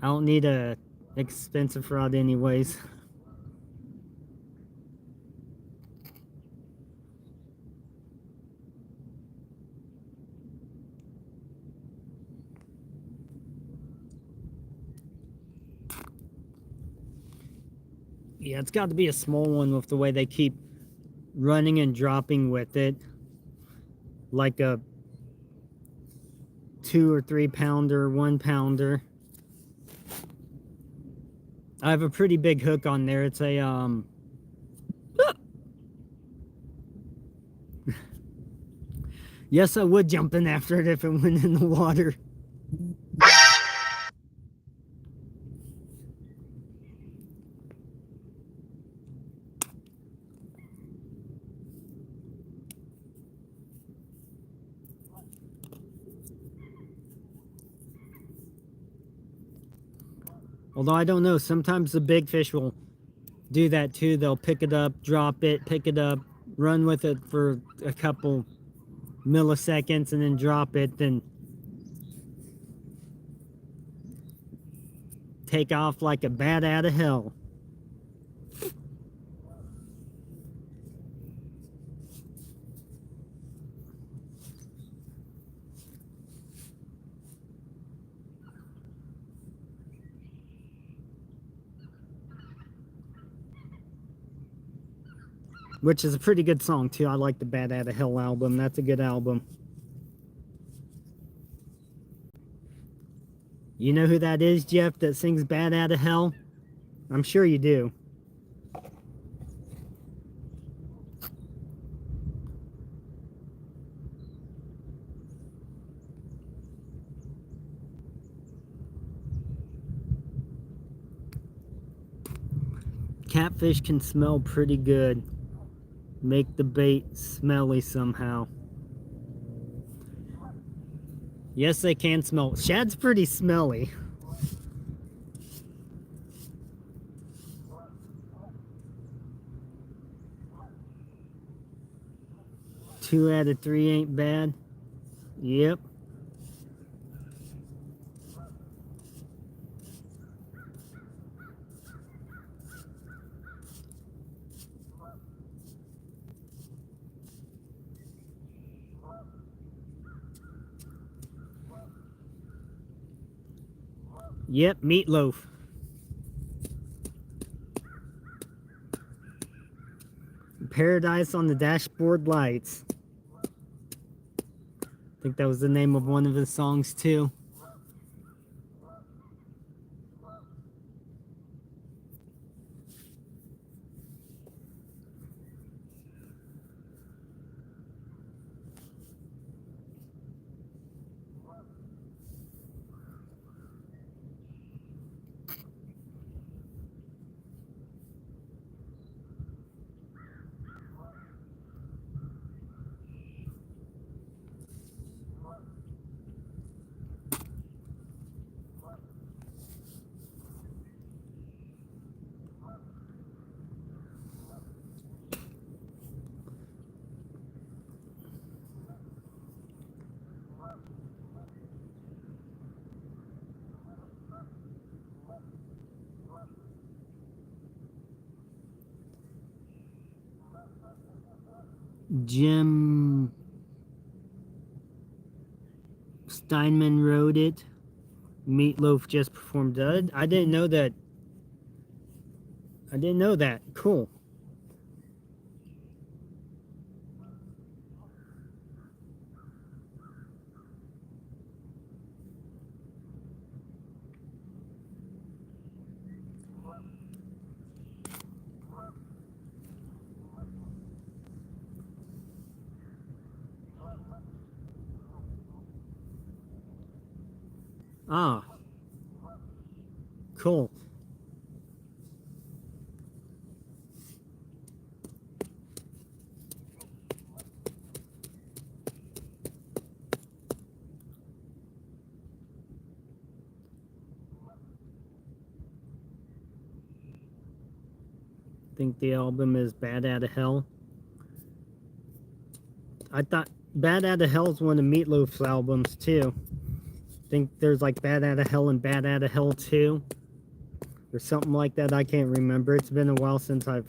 I don't need a expensive rod anyways. Yeah, it's got to be a small one with the way they keep running and dropping with it. Like a 2 or 3 pounder, 1 pounder. I have a pretty big hook on there. It's a yes, I would jump in after it if it went in the water. Although I don't know, sometimes the big fish will do that too. They'll pick it up, drop it, pick it up, run with it for a couple milliseconds and then drop it, then take off like a bat out of hell. Which is a pretty good song too. I like the Bat Outta Hell album. That's a good album. You know who that is, Jeff, that sings Bat Outta Hell? I'm sure you do. Catfish can smell pretty good. Make the bait smelly somehow. Yes, they can smell. Shad's pretty smelly. Two out of 3 ain't bad. Yep. Yep, meatloaf. Paradise on the Dashboard Lights. I think that was the name of one of his songs too. Jim Steinman wrote it. Meatloaf just performed it. I didn't know that. I didn't know that. Cool. Ah, cool. I think the album is Bad Outta Hell. I thought Bad Outta Hell is one of Meatloaf's albums too. I think there's like Bad Outta Hell and Bad Outta Hell 2 or something like that. I can't remember. It's been a while since I've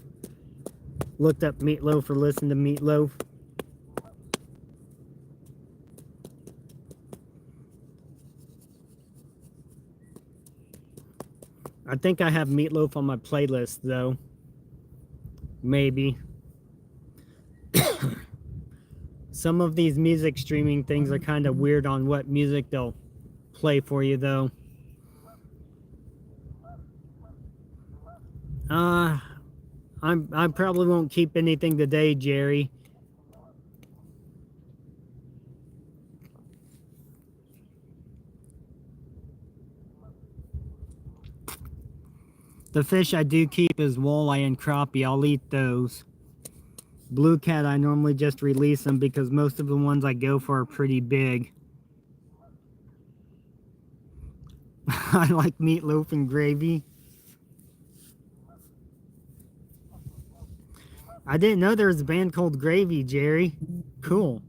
looked up Meatloaf or listened to Meatloaf. I think I have Meatloaf on my playlist though. Maybe. Some of these music streaming things are kind of weird on what music they'll play for you though. I probably won't keep anything today, Jerry. The fish I do keep is walleye and crappie. I'll eat those. Blue cat, I normally just release them because most of the ones I go for are pretty big. I like meatloaf and gravy. I didn't know there was a band called Gravy, Jerry. Cool.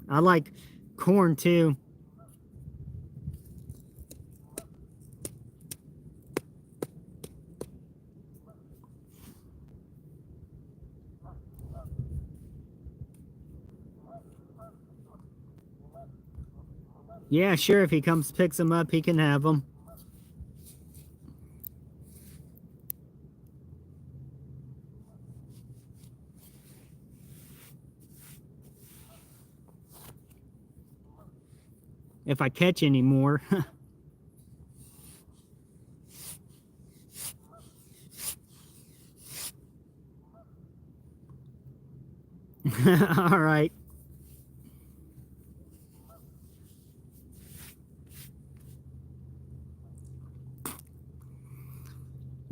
I like corn too. Yeah, sure, if he comes picks them up, he can have them. If I catch any more. All right.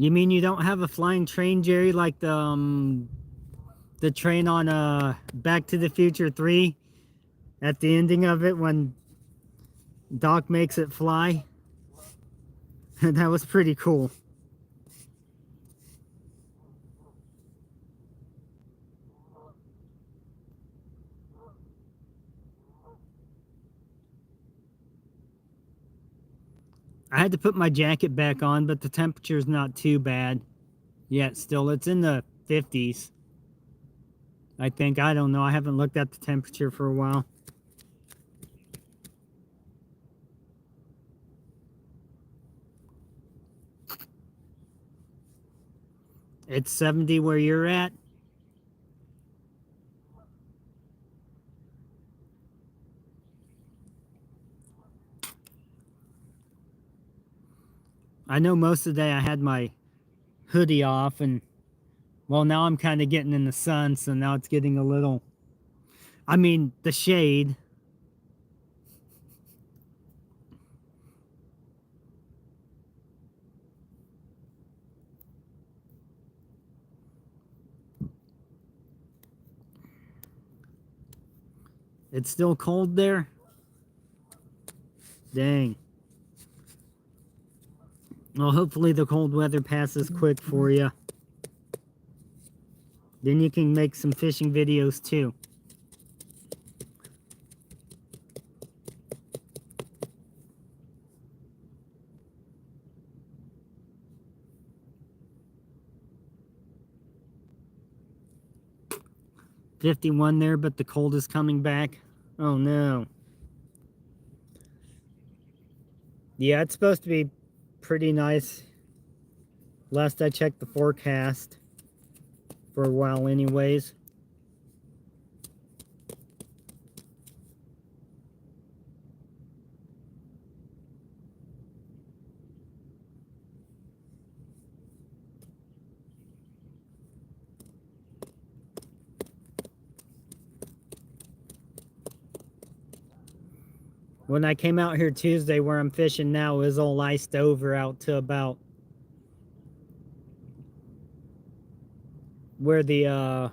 You mean you don't have a flying train, Jerry, like the train on Back to the Future 3 at the ending of it when Doc makes it fly? That was pretty cool. I had to put my jacket back on, but the temperature's not too bad yet still. It's in the 50s. I think. I don't know. I haven't looked at the temperature for a while. It's 70 where you're at? I know most of the day I had my hoodie off, and well, now I'm kind of getting in the sun, so now it's getting a little, I mean, the shade. It's still cold there? Dang. Well, hopefully the cold weather passes quick for you. Then you can make some fishing videos too. 51 there, but the cold is coming back. Oh no. Yeah, it's supposed to be pretty nice. Last I checked the forecast for a while anyways. When I came out here Tuesday where I'm fishing now, it was all iced over out to about where the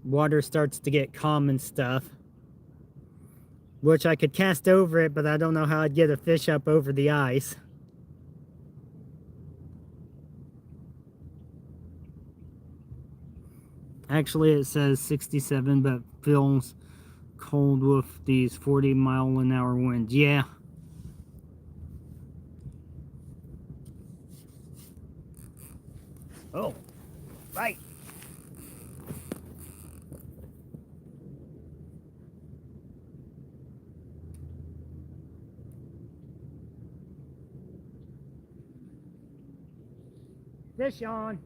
water starts to get calm and stuff. Which I could cast over it, but I don't know how I'd get a fish up over the ice. Actually, it says 67, but feels cold with these 40-mile-an-hour winds. Yeah. Oh, right. Fish on.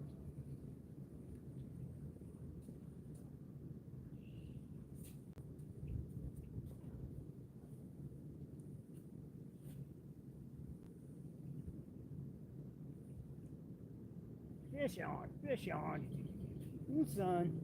Fish on, fish on. Ooh, son.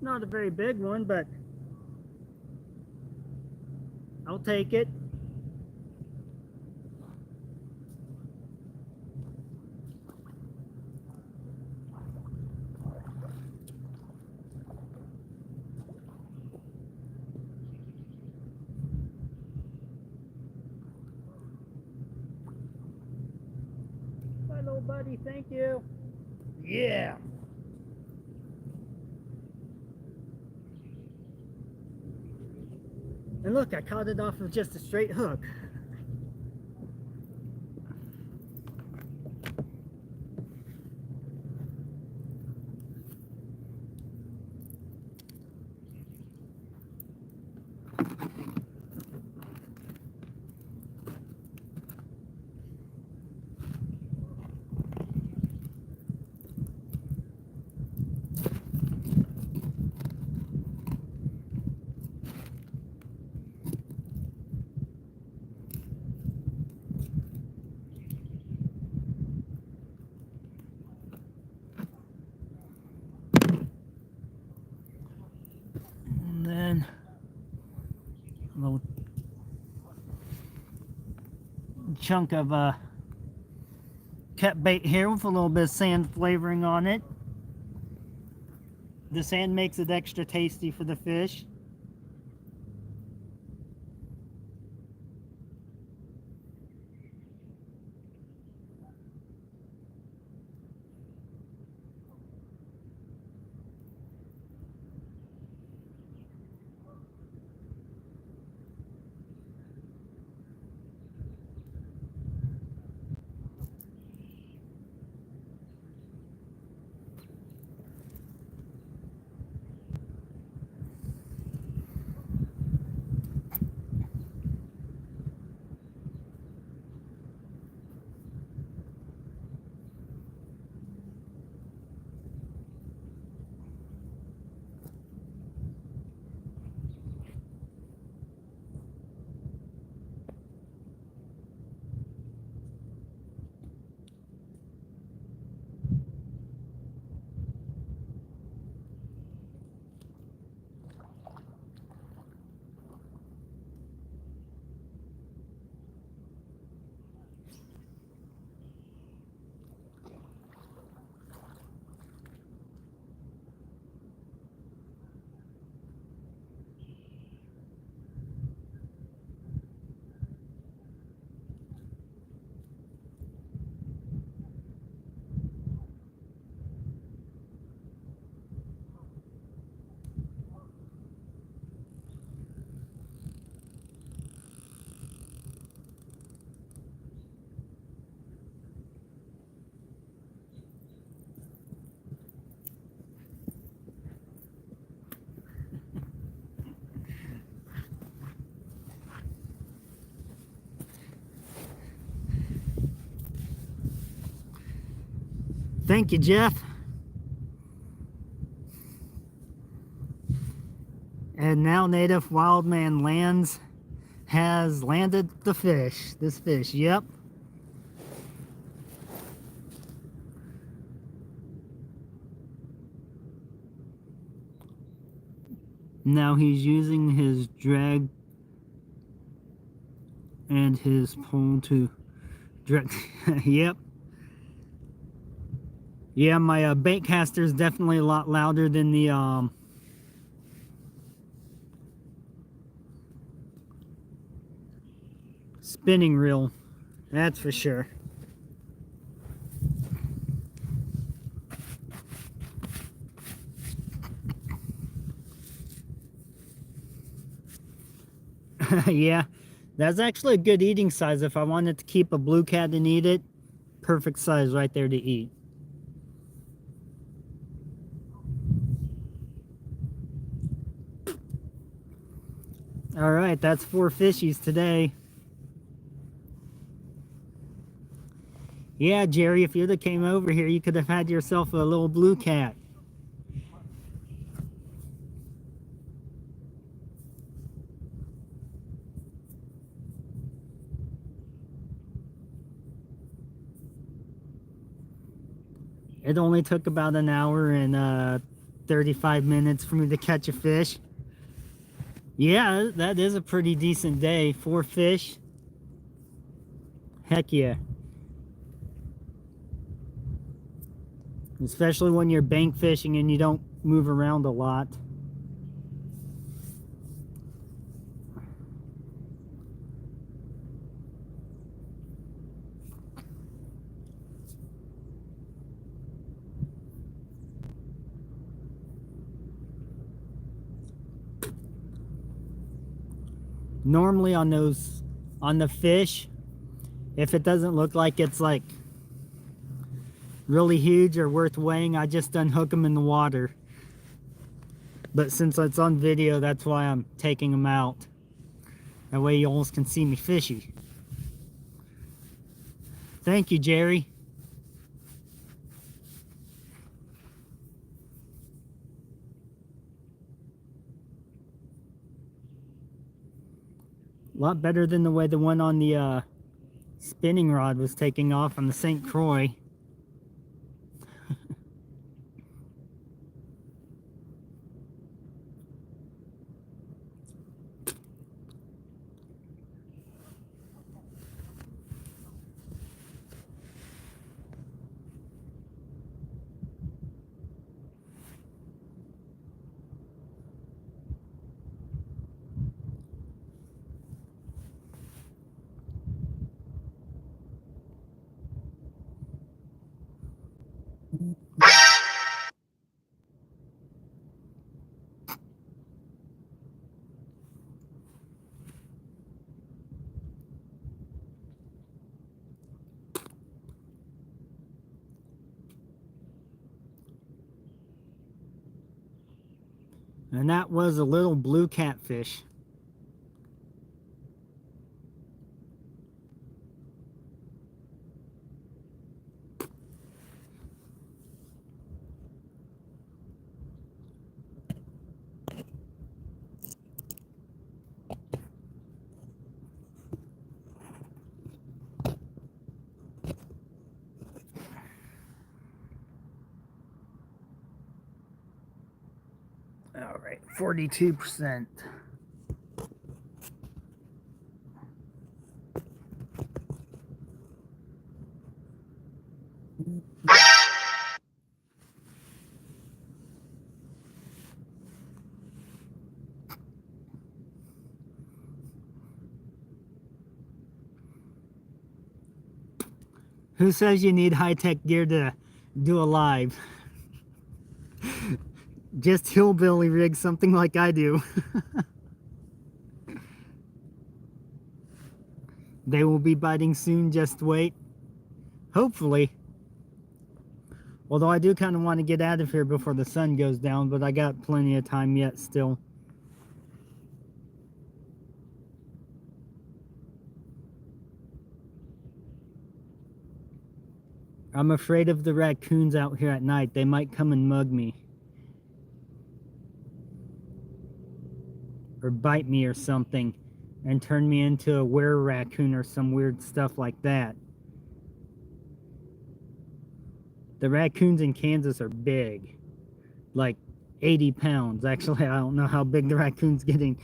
Not a very big one, but I'll take it. Bye, little buddy. Thank you. Yeah. And look, I caught it off of just a straight hook. And then a little chunk of cat bait here with a little bit of sand flavoring on it. The sand makes it extra tasty for the fish. Thank you, Jeff. And now native Wildman has landed the fish. This fish, yep. Now he's using his drag and his pole to drag. Yep. Yeah, my bait caster is definitely a lot louder than the spinning reel. That's for sure. Yeah, that's actually a good eating size. If I wanted to keep a blue cat and eat it, perfect size right there to eat. All right, that's 4 fishies today. Yeah, Jerry, if you'd have came over here, you could have had yourself a little blue cat. It only took about an hour and 35 minutes for me to catch a fish. Yeah, that is a pretty decent day. 4 fish. Heck yeah. Especially when you're bank fishing and you don't move around a lot. Normally on the fish, if it doesn't look like it's like really huge or worth weighing, I just unhook them in the water. But since it's on video, that's why I'm taking them out. That way you almost can see me fishy. Thank you, Jerry. A lot better than the way the one on the spinning rod was taking off on the St. Croix. And that was a little blue catfish. All right, 42%. Who says you need high-tech gear to do a live? Just hillbilly rig something like I do. They will be biting soon, just wait. Hopefully. Although I do kind of want to get out of here before the sun goes down, but I got plenty of time yet still. I'm afraid of the raccoons out here at night. They might come and mug me. Or bite me or something. And turn me into a were-raccoon or some weird stuff like that. The raccoons in Kansas are big. Like 80 pounds. Actually, I don't know how big the raccoon's getting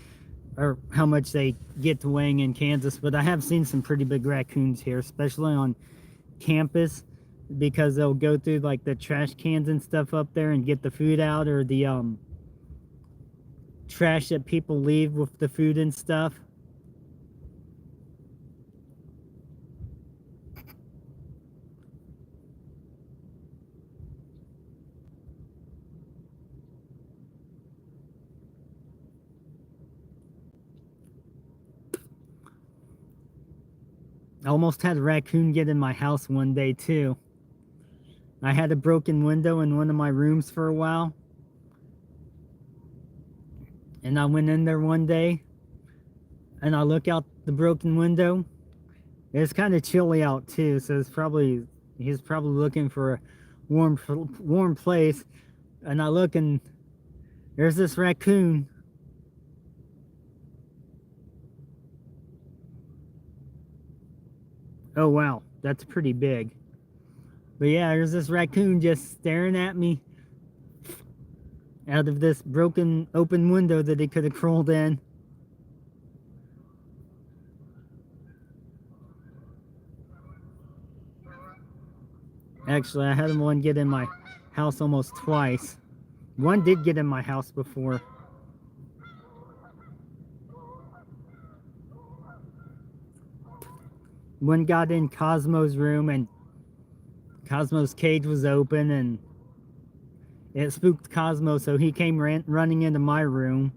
or how much they get to weighing in Kansas, but I have seen some pretty big raccoons here, especially on campus, because they'll go through like the trash cans and stuff up there and get the food out, or the trash that people leave with the food and stuff. I almost had a raccoon get in my house one day too. I had a broken window in one of my rooms for a while. And I went in there one day and I look out the broken window. It's kind of chilly out too, so he's probably looking for a warm place. And I look and there's this raccoon. Oh wow, that's pretty big. But yeah, there's this raccoon just staring at me out of this broken open window that he could have crawled in. Actually, I had one get in my house almost twice. One did get in my house before. One got in Cosmo's room and Cosmo's cage was open and it spooked Cosmo, so he came running into my room.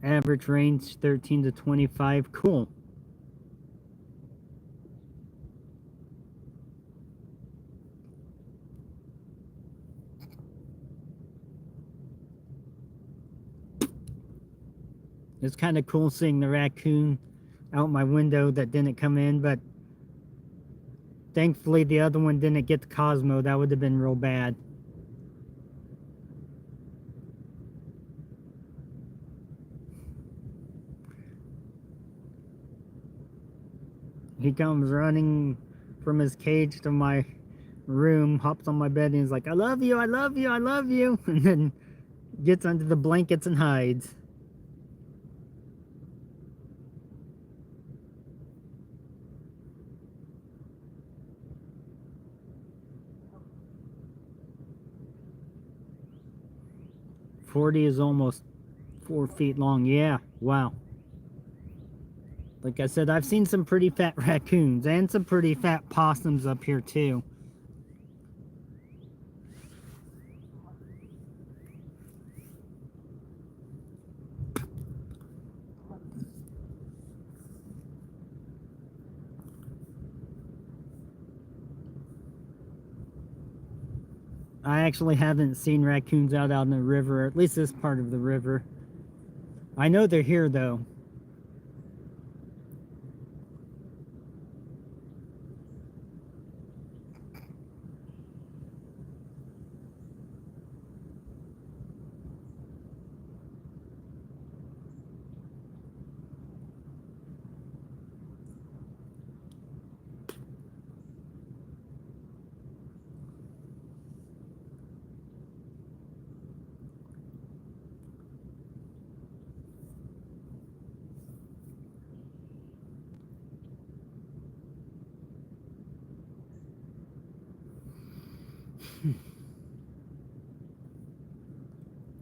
Average range 13 to 25. Cool. It's kind of cool seeing the raccoon out my window that didn't come in, but thankfully the other one didn't get to Cosmo. That would have been real bad. He comes running from his cage to my room, hops on my bed, and he's like, I love you, I love you, I love you, and then gets under the blankets and hides. .40 is almost 4 feet long. Yeah, wow. Like I said, I've seen some pretty fat raccoons and some pretty fat possums up here too. I actually haven't seen raccoons out in the river, at least this part of the river. I know they're here though.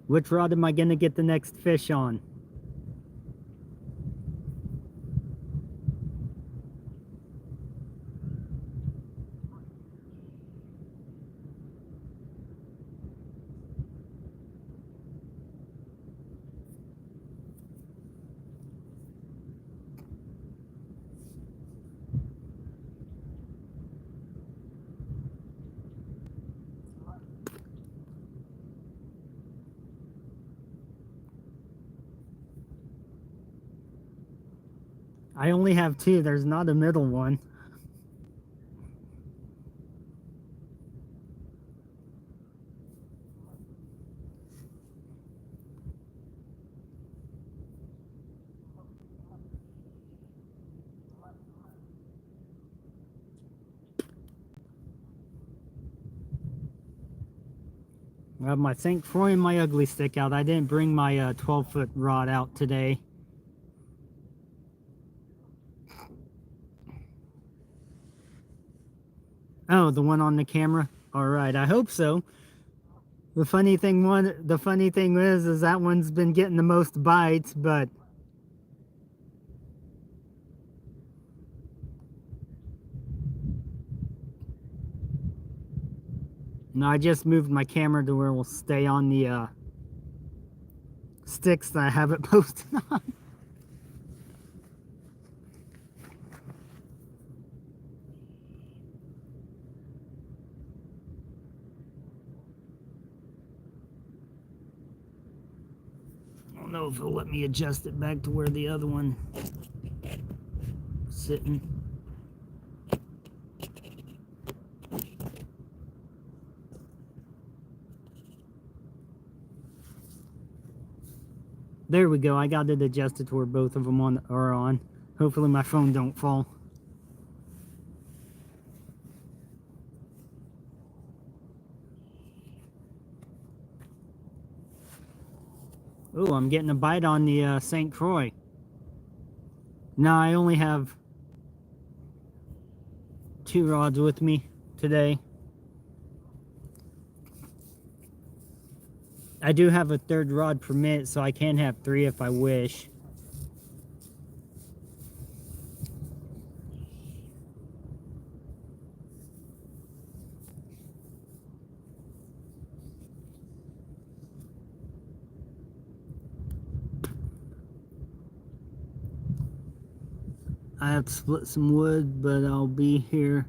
Which rod am I gonna get the next fish on? I only have two. There's not a middle one. I have my St. Croix and my ugly stick out. I didn't bring my 12-foot rod out today. Oh, the one on the camera? All right, I hope so. The funny thing is that one's been getting the most bites, but no, I just moved my camera to where it will stay on the sticks that I have it posted on. I don't know if it'll let me adjust it back to where the other one is sitting. There we go. I got it adjusted to where both of them are on. Hopefully my phone don't fall. Oh, I'm getting a bite on the St. Croix. No, I only have 2 rods with me today. I do have a 3rd rod permit, so I can have 3 if I wish. I have to split some wood, but I'll be here.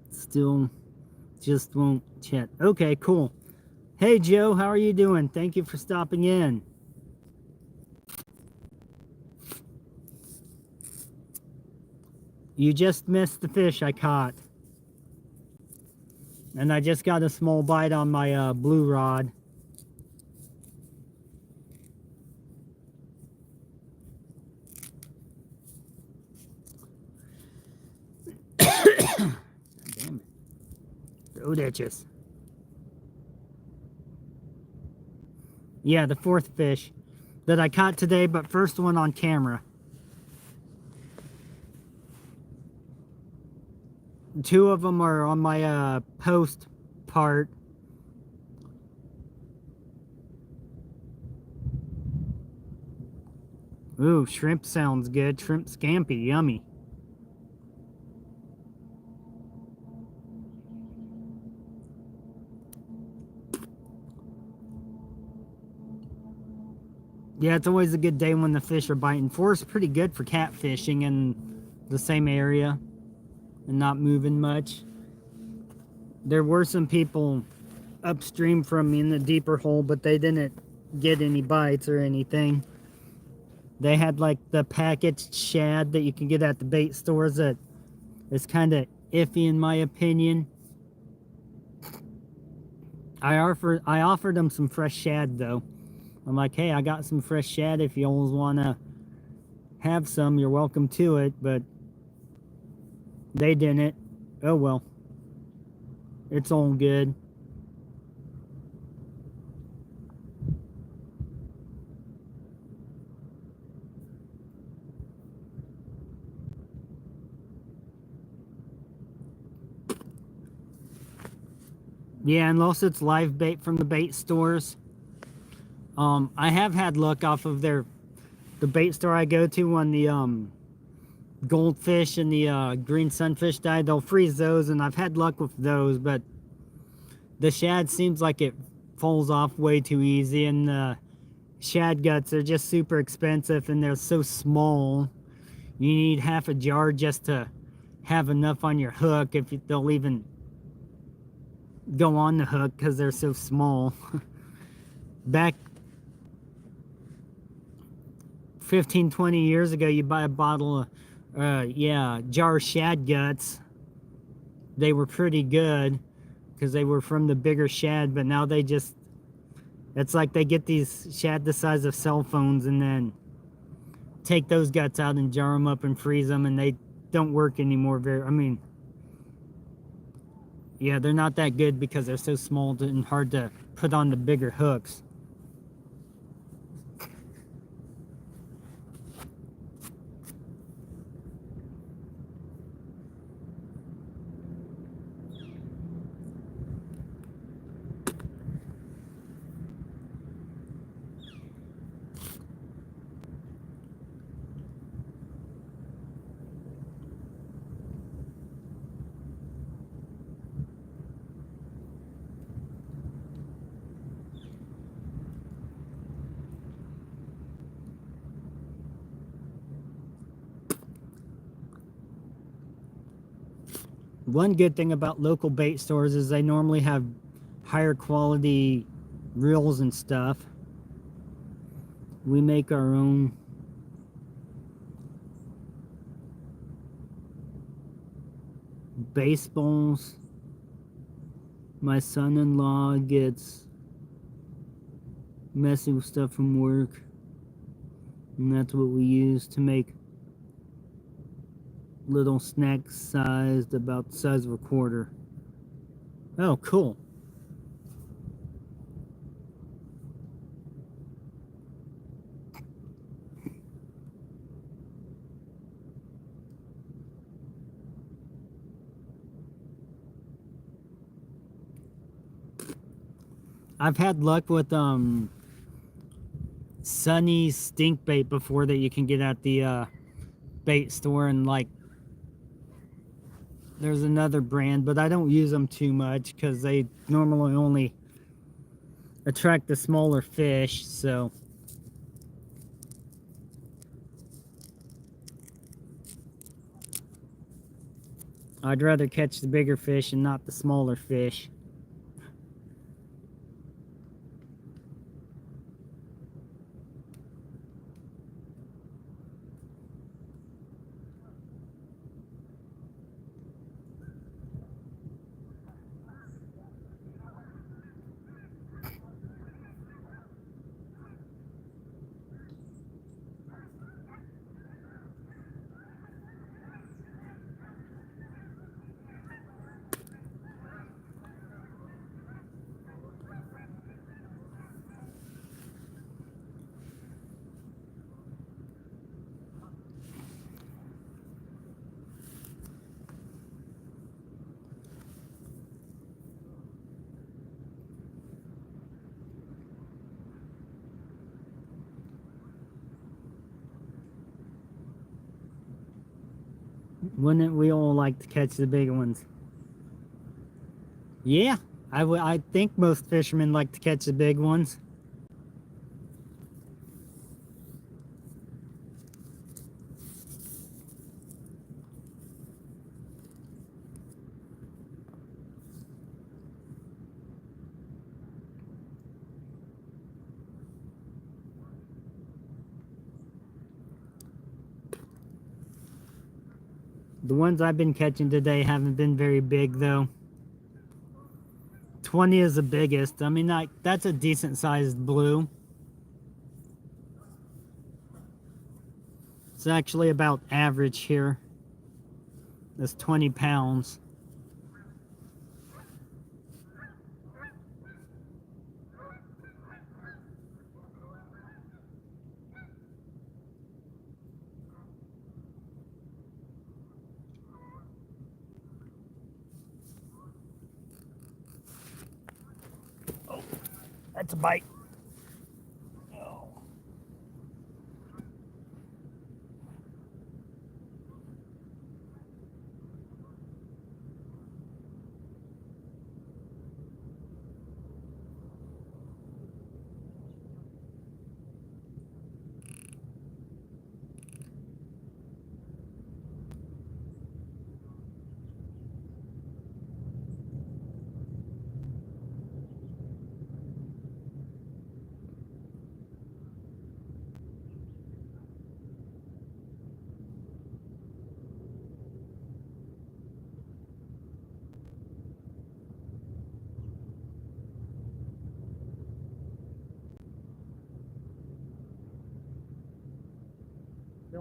Still just won't chat. Okay, cool. Hey Joe, how are you doing? Thank you for stopping in. You just missed the fish I caught. And I just got a small bite on my blue rod. Damn it. Road itches. Yeah, the 4th fish that I caught today, but first one on camera. 2 of them are on my post part. Ooh, shrimp sounds good. Shrimp scampi, yummy. Yeah, it's always a good day when the fish are biting. 4 is pretty good for catfishing in the same area and not moving much. There were some people upstream from me in the deeper hole, but they didn't get any bites or anything. They had like the packaged shad that you can get at the bait stores that is kind of iffy in my opinion. I offered them some fresh shad though. I'm like, hey, I got some fresh shad. If you always want to have some, you're welcome to it. But they didn't. Oh well. It's all good. Yeah, unless it's live bait from the bait stores. I have had luck off of the bait store I go to when the goldfish and the green sunfish died. They'll freeze those, and I've had luck with those, but the shad seems like it falls off way too easy, and the shad guts are just super expensive, and they're so small. You need half a jar just to have enough on your hook, if they'll even go on the hook, because they're so small. 15, 20 years ago, you buy a bottle of, jar of shad guts. They were pretty good because they were from the bigger shad, but now they just, it's like they get these shad the size of cell phones and then take those guts out and jar them up and freeze them, and they don't work anymore. I mean, yeah, they're not that good because they're so small and hard to put on the bigger hooks. One good thing about local bait stores is they normally have higher quality reels and stuff. We make our own. Baseballs. My son-in-law gets messy with stuff from work, and that's what we use to make little snacks sized about the size of a quarter. Oh, cool. I've had luck with Sunny stink bait before that you can get at the bait store, and like there's another brand, but I don't use them too much because they normally only attract the smaller fish, so I'd rather catch the bigger fish and not the smaller fish. Wouldn't we all like to catch the big ones? Yeah, I think most fishermen like to catch the big ones. The ones I've been catching today haven't been very big though. 20 is the biggest. I mean, that's a decent sized blue. It's actually about average here. That's 20 pounds. Oh, that's a bite. Oh.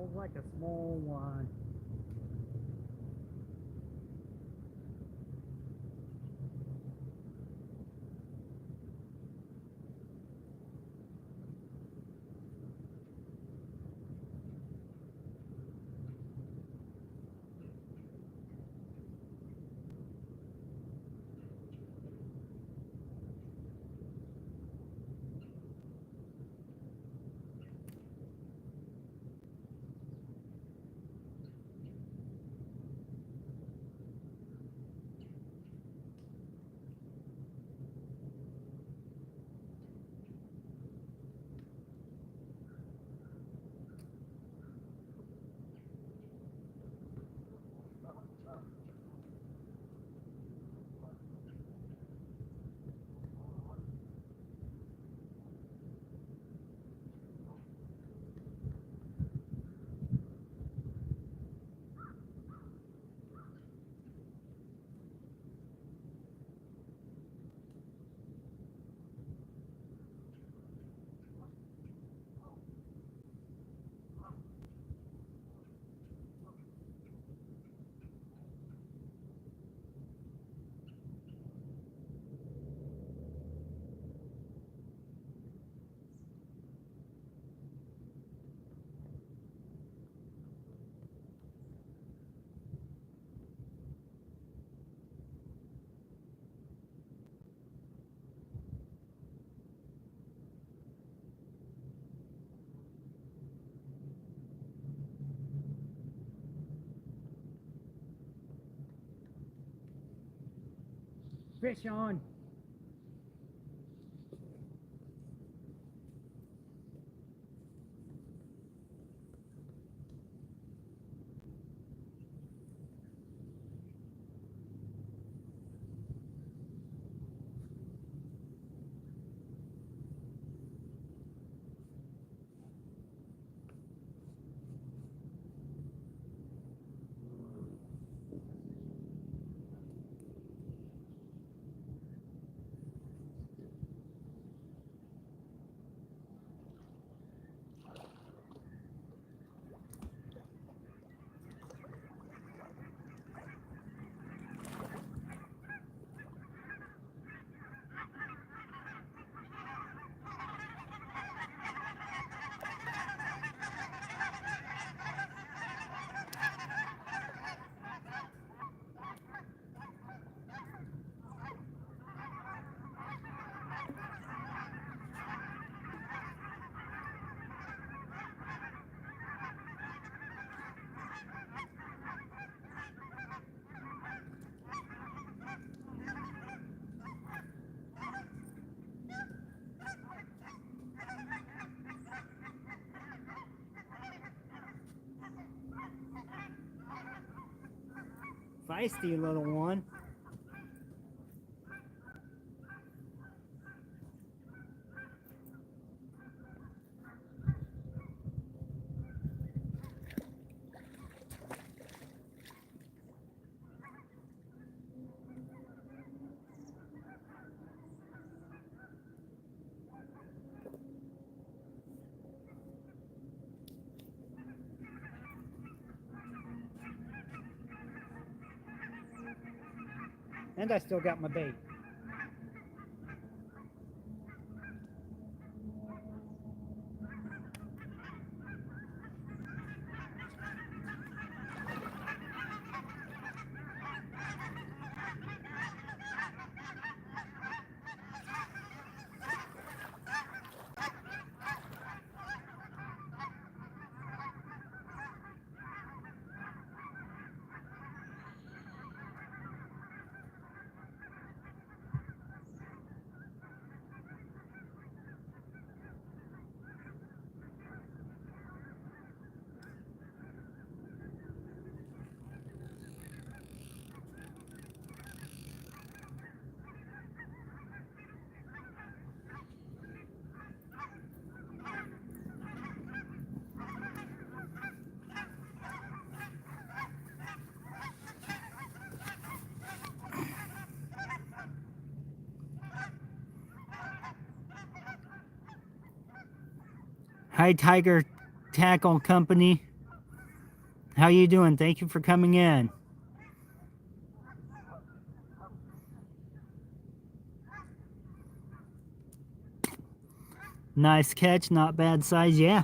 feels like a small one. Fish on. Feisty little one. And I still got my bait. Hi, Tiger Tackle Company. How you doing? Thank you for coming in. Nice catch, not bad size, yeah.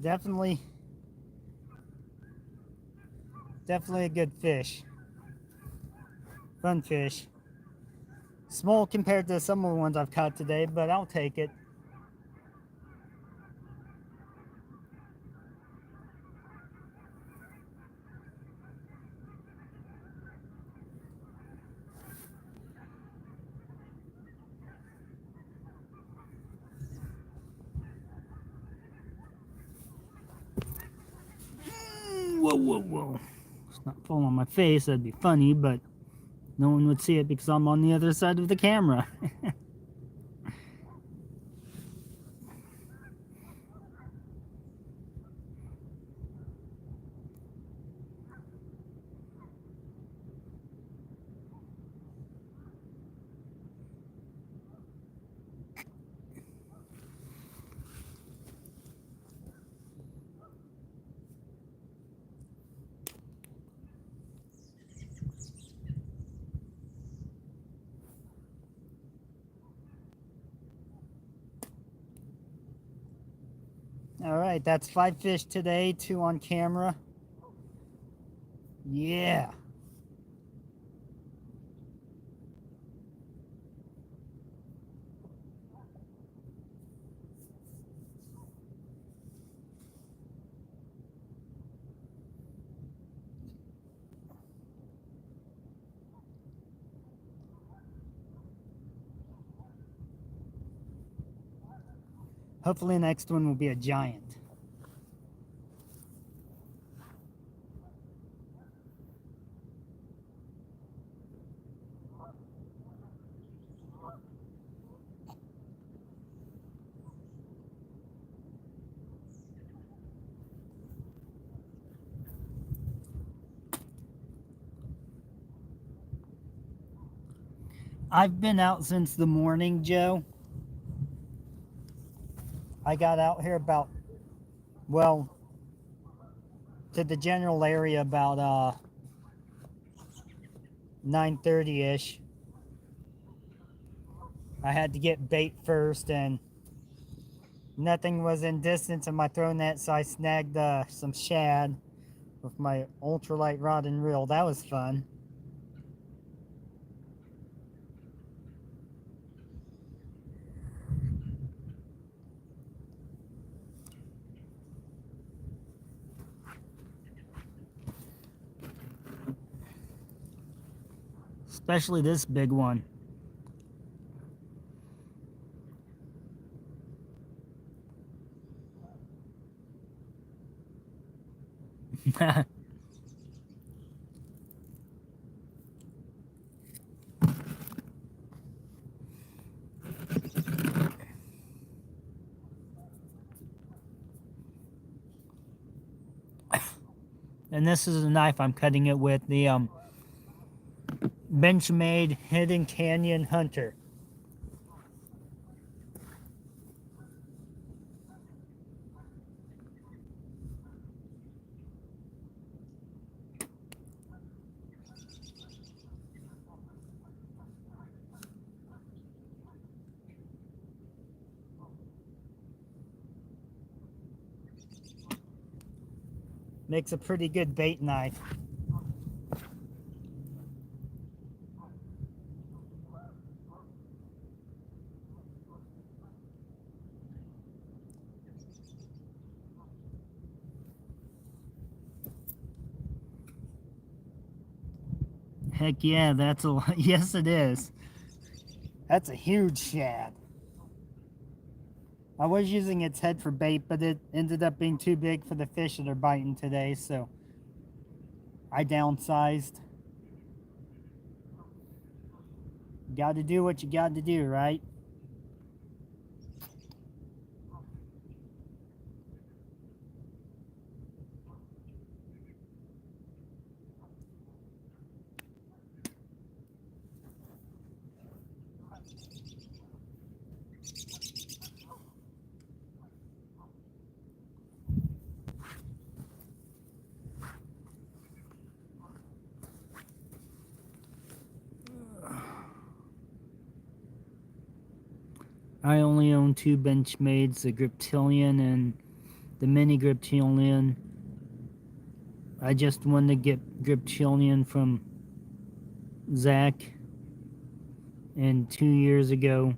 Definitely a good fish. Fun fish. Small compared to some of the ones I've caught today, but I'll take it. Whoa, whoa, whoa. It's not falling on my face, that'd be funny, but no one would see it because I'm on the other side of the camera. All right, that's 5 fish today, 2 on camera. Yeah. Hopefully the next one will be a giant. I've been out since the morning, Joe. I got out here about, well, to the general area about 9:30ish. I had to get bait first, and nothing was in distance of my throw net, so I snagged some shad with my ultralight rod and reel. That was fun. Especially this big one. And this is the knife I'm cutting it with, the Benchmade Hidden Canyon Hunter. Makes a pretty good bait knife. Heck yeah, that's a yes it is. That's a huge shad. I was using its head for bait, but it ended up being too big for the fish that are biting today, so I downsized. Got to do what you got to do, right? I only own two Benchmades, the Griptilian and the Mini Griptilian. I just won the Griptilian from Zach, and 2 years ago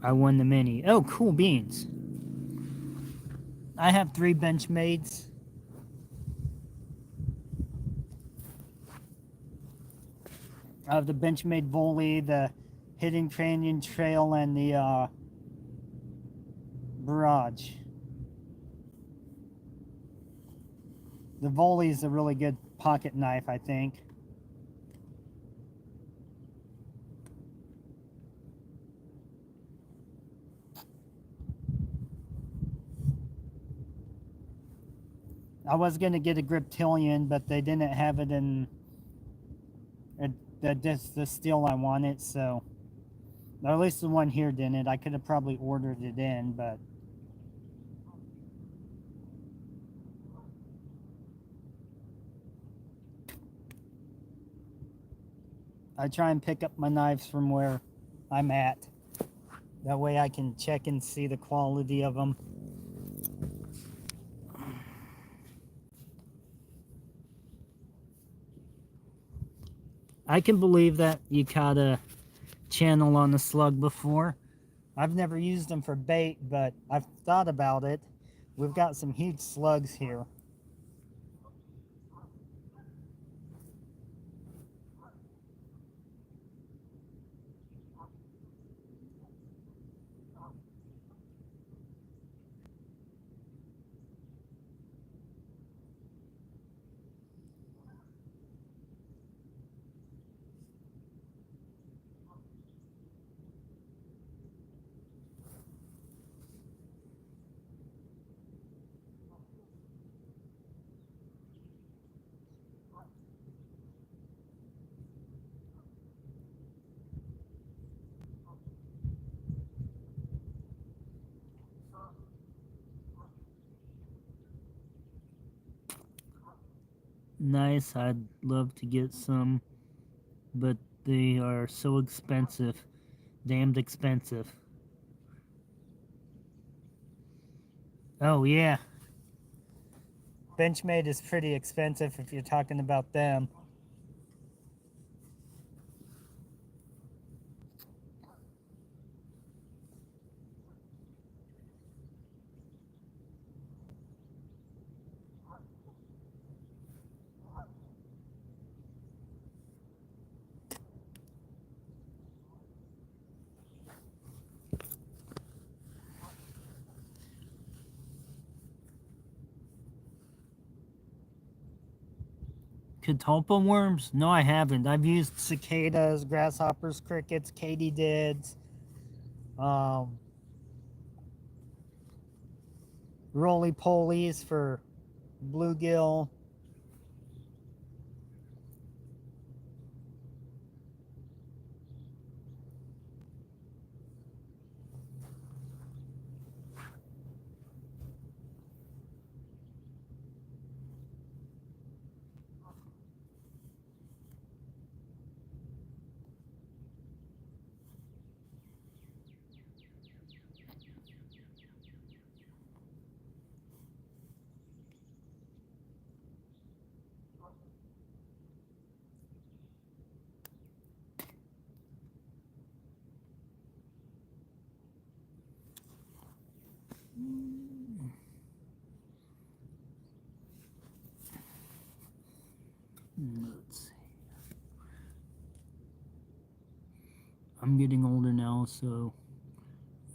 I won the Mini. Oh, cool beans. I have three Benchmades. I have the Benchmade Volley, the Hidden Canyon Trail, and the Barrage. The Volley is a really good pocket knife, I think. I was going to get a Griptilian, but they didn't have it in the steel I wanted, so... Or at least the one here didn't. I could have probably ordered it in, but... I try and pick up my knives from where I'm at. That way I can check and see the quality of them. I can believe that you caught a channel on the slug before. I've never used them for bait, but I've thought about it. We've got some huge slugs here. Nice, I'd love to get some, but they are so expensive. Damned expensive. Oh, yeah. Benchmade is pretty expensive if you're talking about them. Catalpa worms? No, I haven't. I've used cicadas, grasshoppers, crickets, katydids, roly-polies for bluegill. Let's see. I'm getting older now, so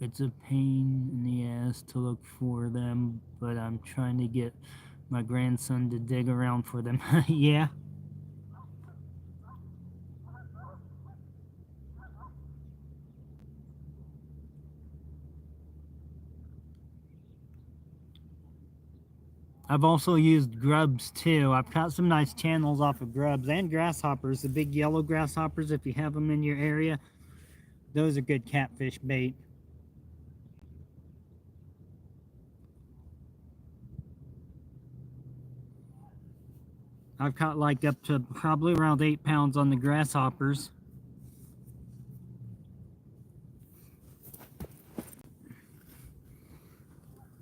it's a pain in the ass to look for them, but I'm trying to get my grandson to dig around for them. Yeah. I've also used grubs too. I've got some nice channels off of grubs and grasshoppers, the big yellow grasshoppers if you have them in your area. Those are good catfish bait. I've caught like up to probably around 8 pounds on the grasshoppers.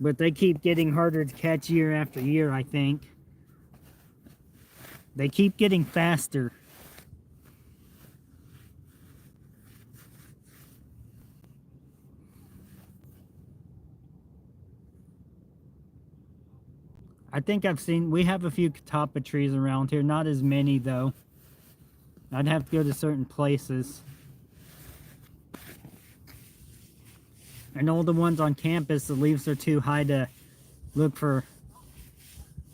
But they keep getting harder to catch year after year, I think. They keep getting faster. I think we have a few catawba trees around here, not as many though. I'd have to go to certain places. And all the ones on campus, the leaves are too high to look for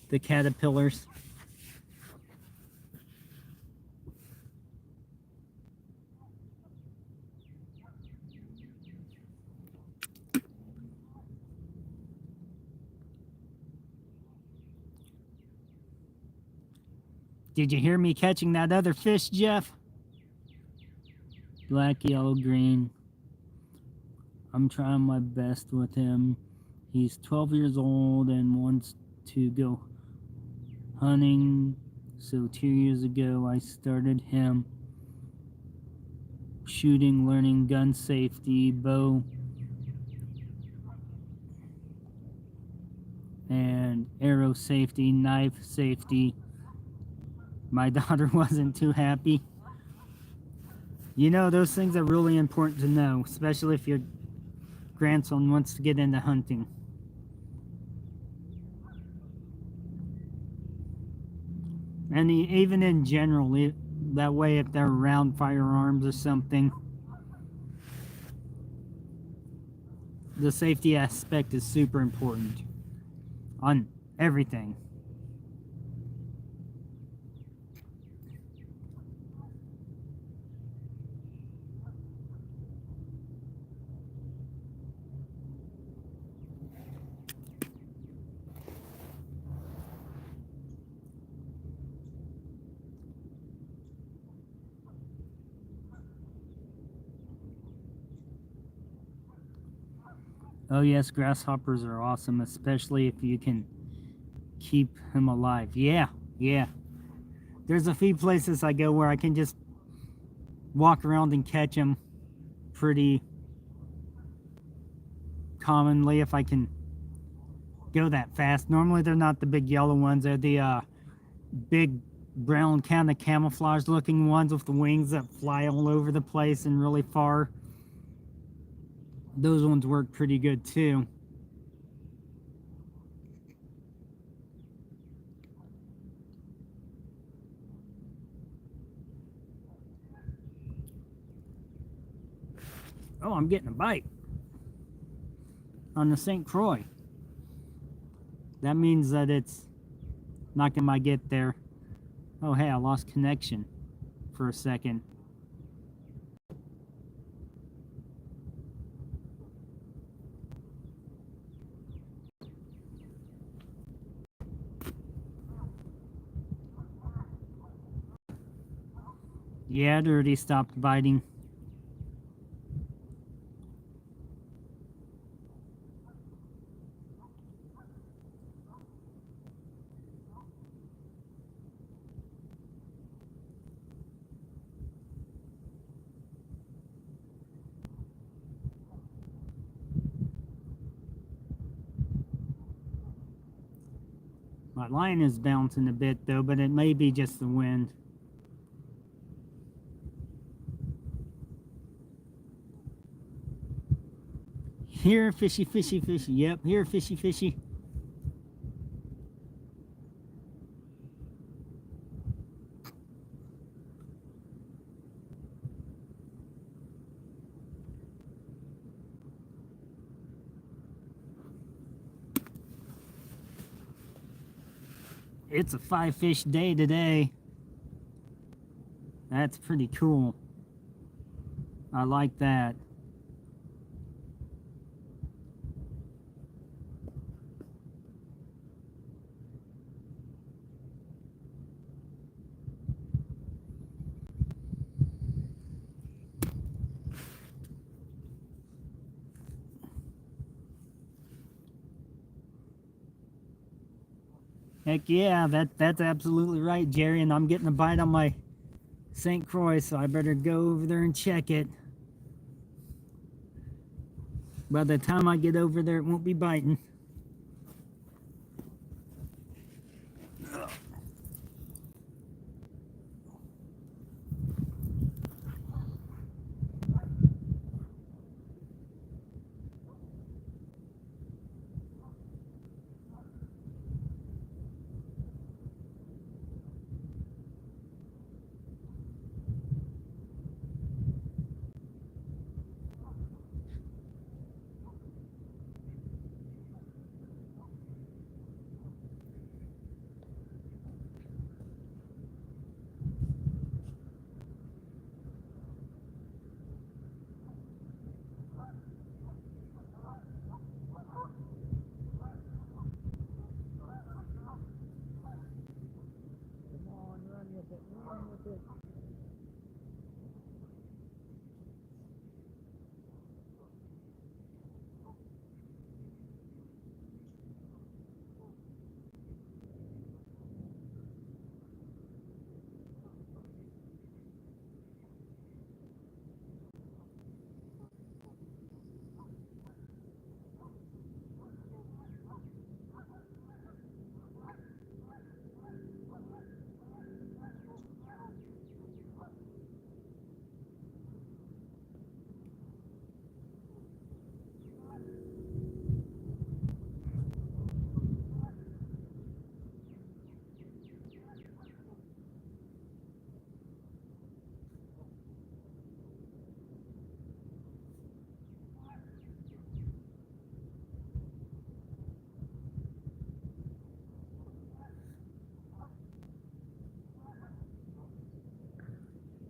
the caterpillars. Did you hear me catching that other fish, Jeff? Black, yellow, green. I'm trying my best with him. He's 12 years old and wants to go hunting. So 2 years ago, I started him shooting, learning gun safety, bow, and arrow safety, knife safety. My daughter wasn't too happy. You know, those things are really important to know, especially if your grandson wants to get into hunting. And even in general, that way if they're around firearms or something, the safety aspect is super important on everything. Oh yes, grasshoppers are awesome, especially if you can keep him alive. Yeah. There's a few places I go where I can just walk around and catch them pretty commonly if I can go that fast. Normally they're not the big yellow ones, they're the big brown kind of camouflage looking ones with the wings that fly all over the place and really far. Those ones work pretty good too. Oh, I'm getting a bite on the St. Croix. That means that it's not gonna get there. Oh hey, I lost connection for a second. Yeah, it already stopped biting. My line is bouncing a bit though, but it may be just the wind. Here, fishy, fishy, fishy. Yep, here, fishy, fishy. It's a 5-fish day today. That's pretty cool. I like that. Heck yeah, that's absolutely right, Jerry, and I'm getting a bite on my St. Croix, so I better go over there and check it. By the time I get over there, it won't be biting.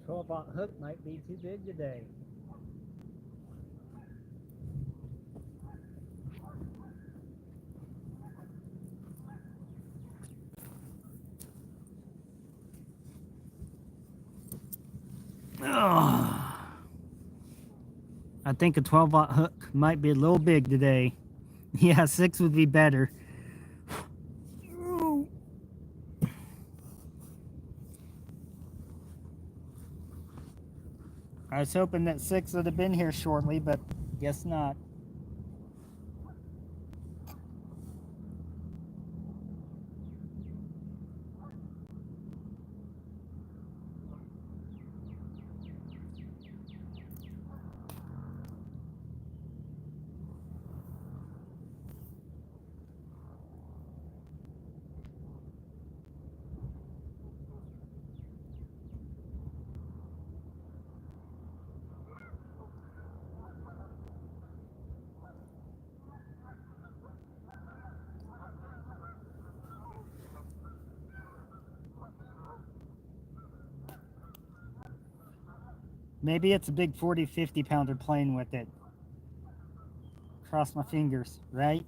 12-aught hook might be too big today. Ugh. I think a 12-aught hook might be a little big today. Yeah, 6 would be better. I was hoping that 6 would have been here shortly, but guess not. Maybe it's a big 40, 50 pounder playing with it. Cross my fingers, right?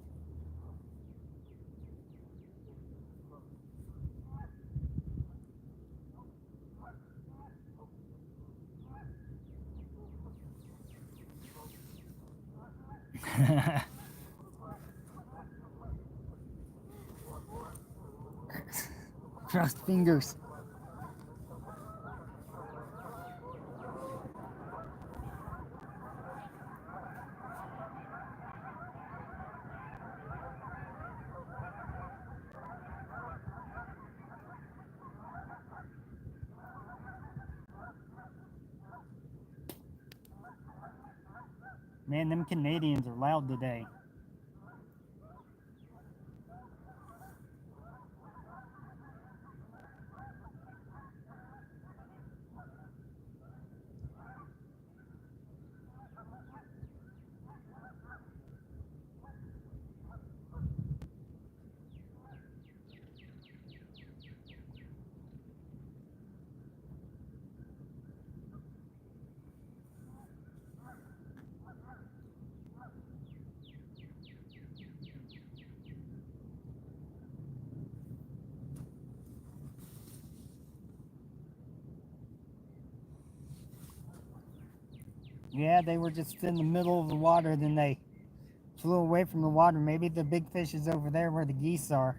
Crossed fingers. Man, them Canadians are loud today. Yeah, they were just in the middle of the water, then they flew away from the water. Maybe the big fish is over there where the geese are.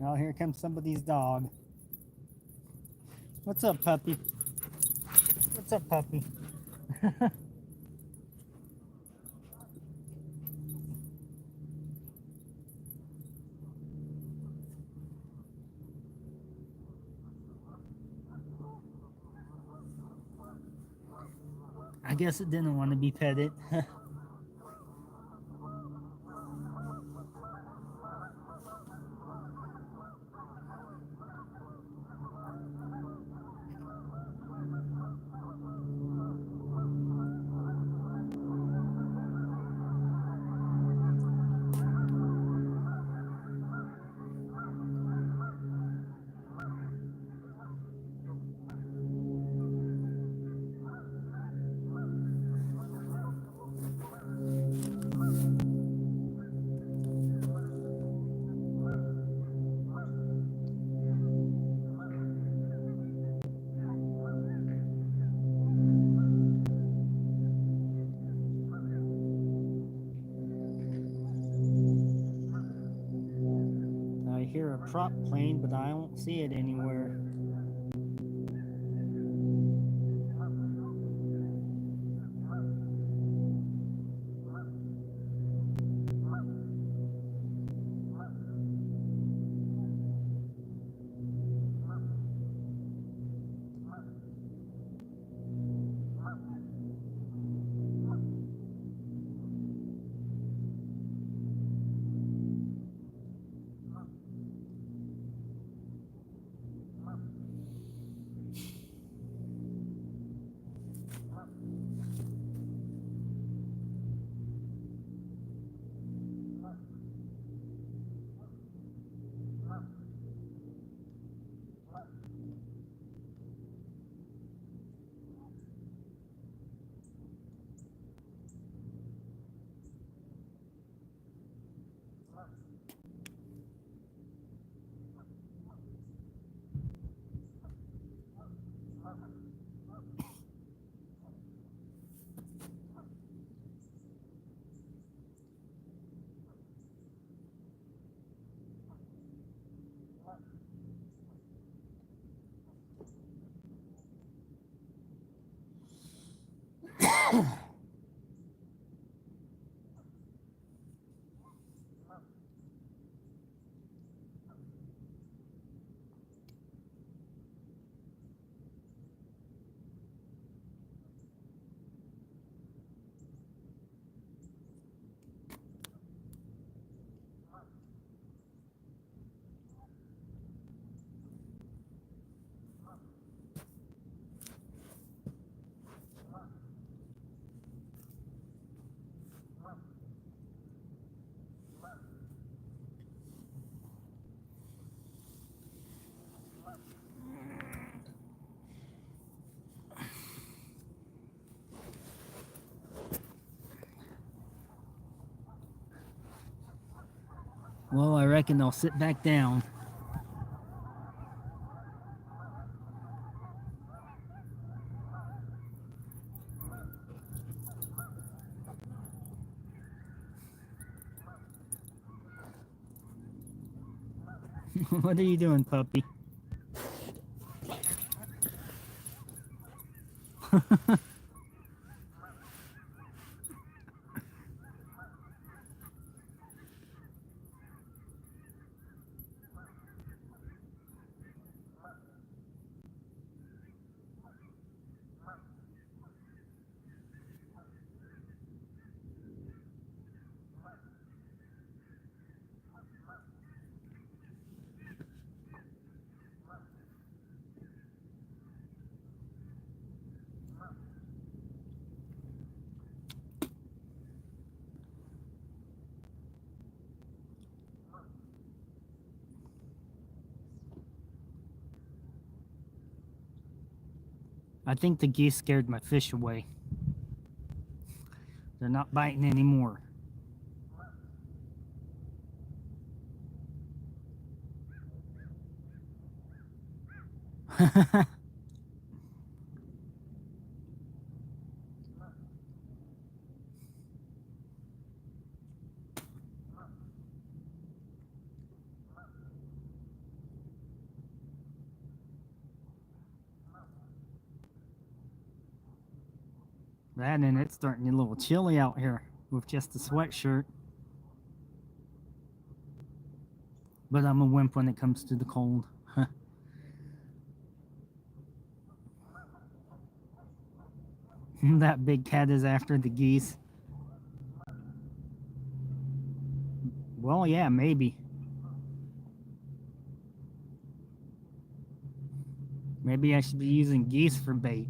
Now here comes somebody's dog. What's up, puppy? What's up, puppy? I guess it didn't want to be petted. hear a prop plane, but I don't see it anywhere. Well, I reckon I'll sit back down. What are you doing, puppy? I think the geese scared my fish away. They're not biting anymore. That and it's starting to get a little chilly out here with just a sweatshirt. But I'm a wimp when it comes to the cold. That big cat is after the geese. Well, yeah, maybe. Maybe I should be using geese for bait.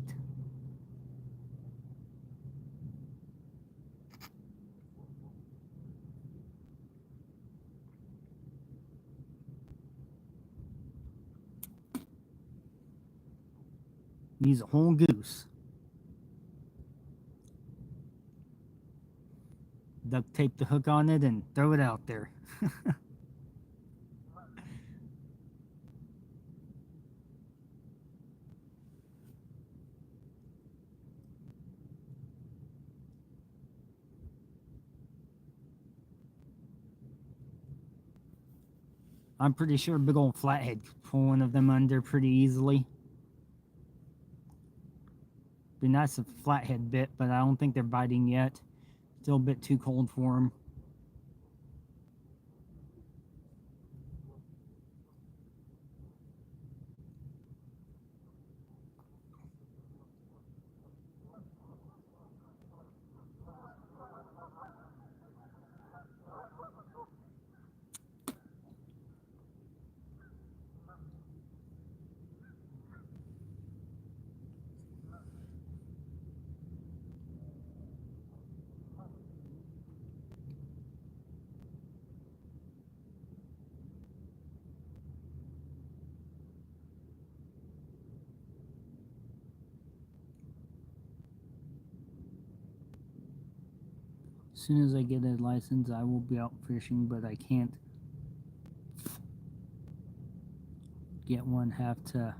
Use a whole goose. Duct tape the hook on it and throw it out there. I'm pretty sure big old flathead could pull one of them under pretty easily. Be nice if flathead bit, but I don't think they're biting yet. Still a bit too cold for them. As soon as I get a license, I will be out fishing, but I can't get one. Have to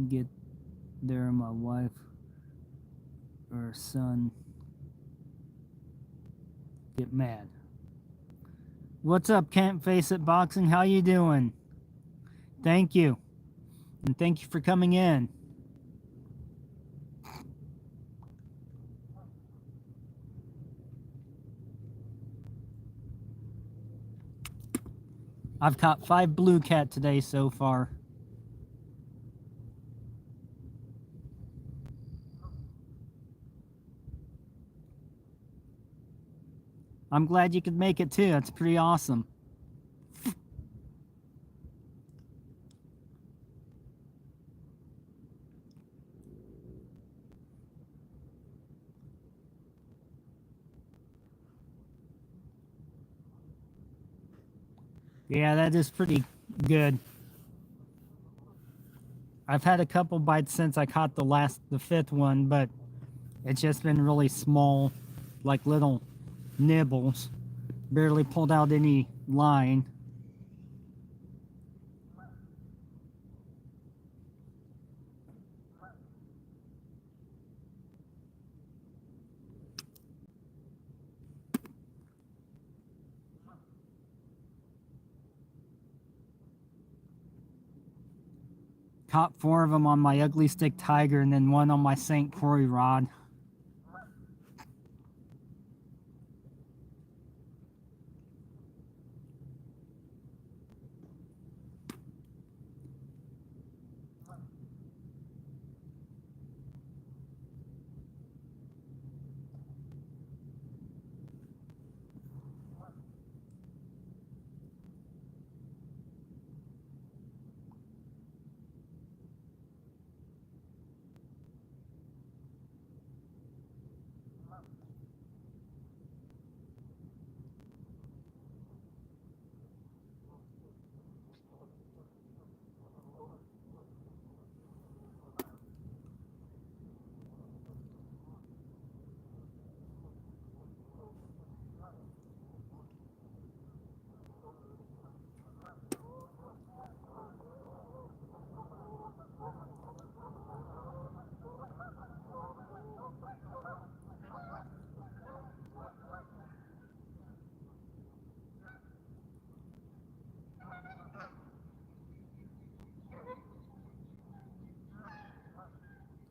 get there. My wife or son get mad. What's up, Can't Face It Boxing? How you doing? Thank you, and thank you for coming in. I've caught 5 blue cat today so far. I'm glad you could make it too. That's pretty awesome. Yeah, that is pretty good. I've had a couple bites since I caught the 5th one, but it's just been really small, like little nibbles. Barely pulled out any line. Caught 4 of them on my ugly stick tiger and then 1 on my St. Croix rod.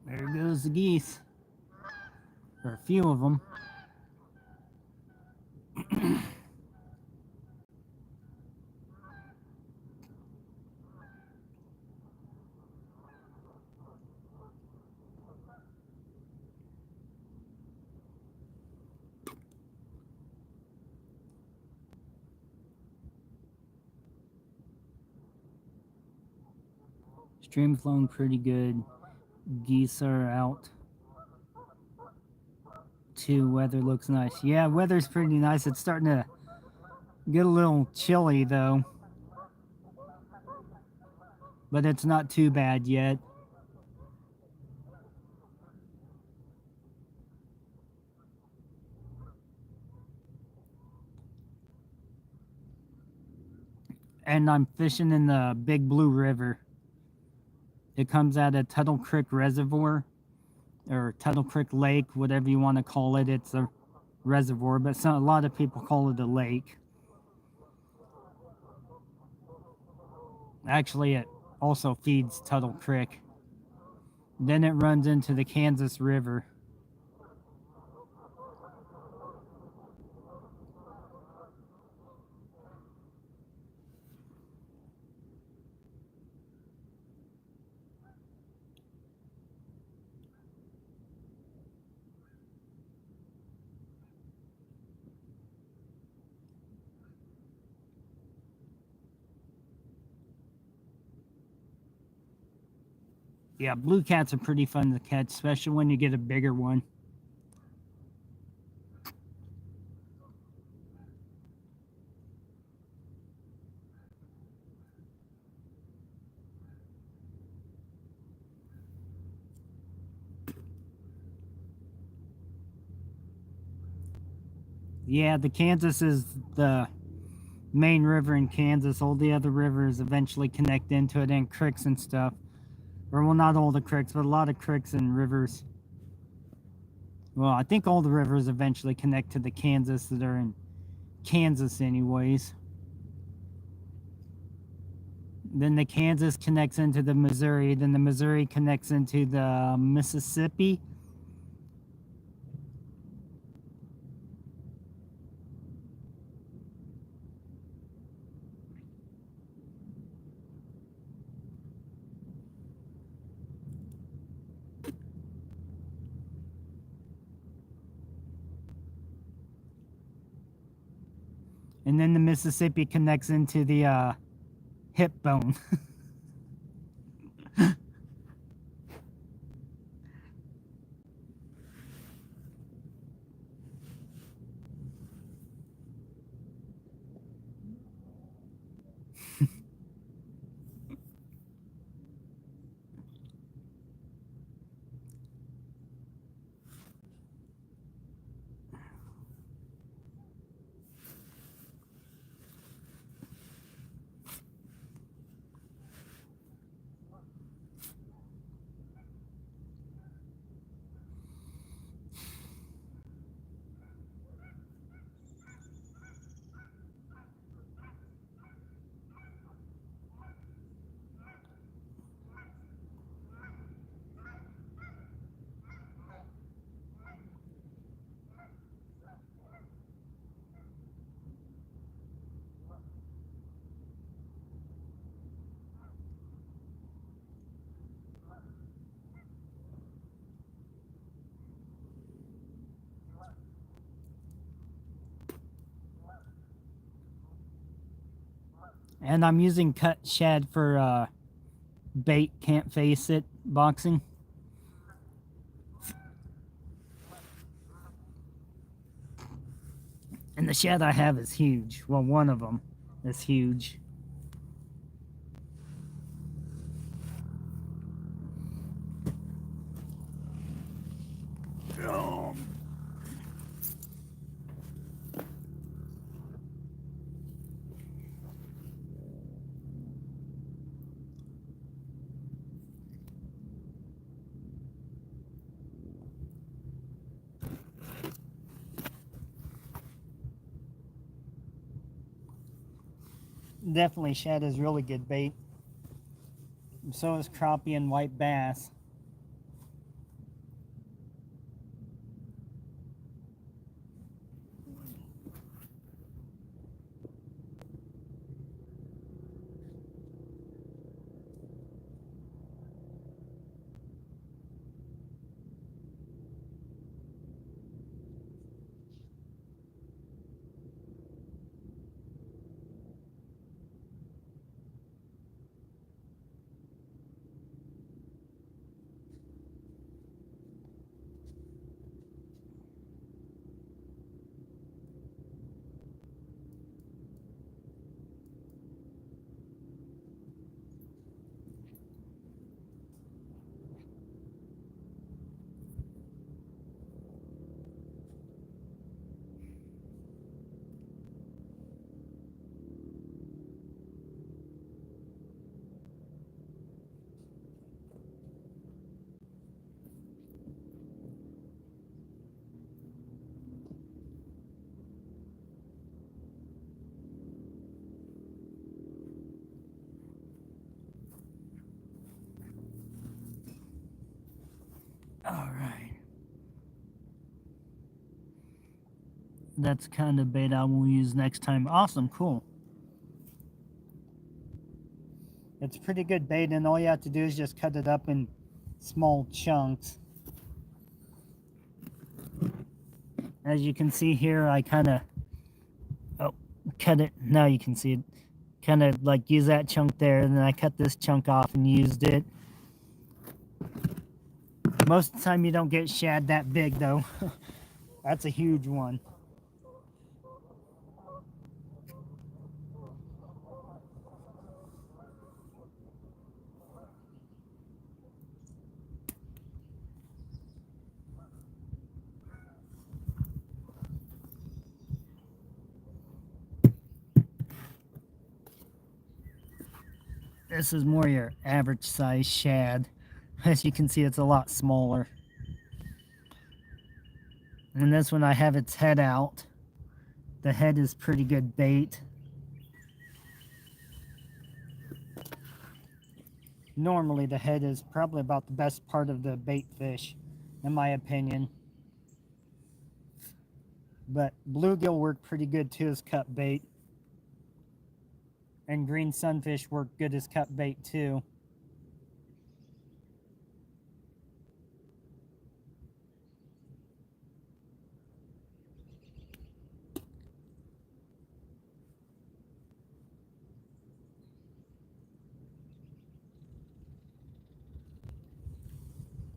There goes the geese. Or a few of them. Stream flowing pretty good. Geese are out. Too. Weather looks nice. Yeah, weather's pretty nice. It's starting to get a little chilly though. But it's not too bad yet. And I'm fishing in the Big Blue River. It comes out of Tuttle Creek Reservoir, or Tuttle Creek Lake, whatever you want to call it. It's a reservoir, but a lot of people call it a lake. Actually, it also feeds Tuttle Creek. Then it runs into the Kansas River. Yeah, blue cats are pretty fun to catch, especially when you get a bigger one. Yeah, the Kansas is the main river in Kansas. All the other rivers eventually connect into it, and creeks and stuff. Or, well, not all the creeks, but a lot of creeks and rivers. Well, I think all the rivers eventually connect to the Kansas that are in Kansas, anyways. Then the Kansas connects into the Missouri. Then the Missouri connects into the Mississippi. And then the Mississippi connects into the hip bone. And I'm using cut shad for bait, can't face it boxing. And the shad I have is huge. Well, one of them is huge. Definitely, shad is really good bait. So is crappie and white bass. that's kind of bait I will use next time. Awesome, cool. It's pretty good bait, and all you have to do is just cut it up in small chunks. As you can see here, I kind of cut it. Now you can see it. Kind of like use that chunk there, and then I cut this chunk off and used it. Most of the time you don't get shad that big though. That's a huge one. This is more your average size shad. As you can see, it's a lot smaller. And this one I have its head out. The head is pretty good bait. Normally the head is probably about the best part of the bait fish, in my opinion. But bluegill work pretty good too as cut bait. And green sunfish work good as cut bait too.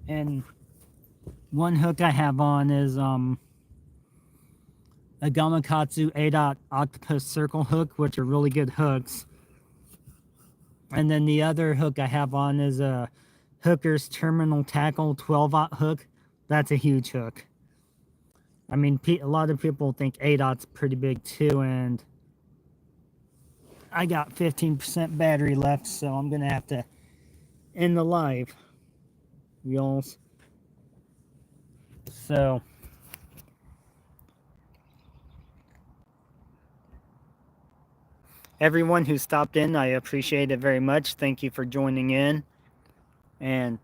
And one hook I have on is a Gamakatsu 8-aught octopus circle hook, which are really good hooks. And then the other hook I have on is a Hooker's Terminal Tackle 12-aught hook. That's a huge hook. I mean, a lot of people think 8-aught's pretty big too, and I got 15% battery left, so I'm gonna have to end the live, y'all. So everyone who stopped in, I appreciate it very much. Thank you for joining in, and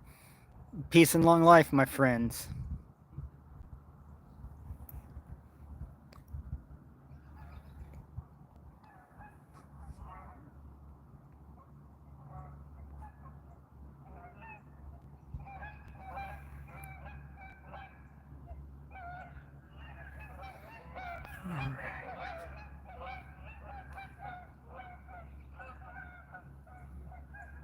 peace and long life, my friends. All right.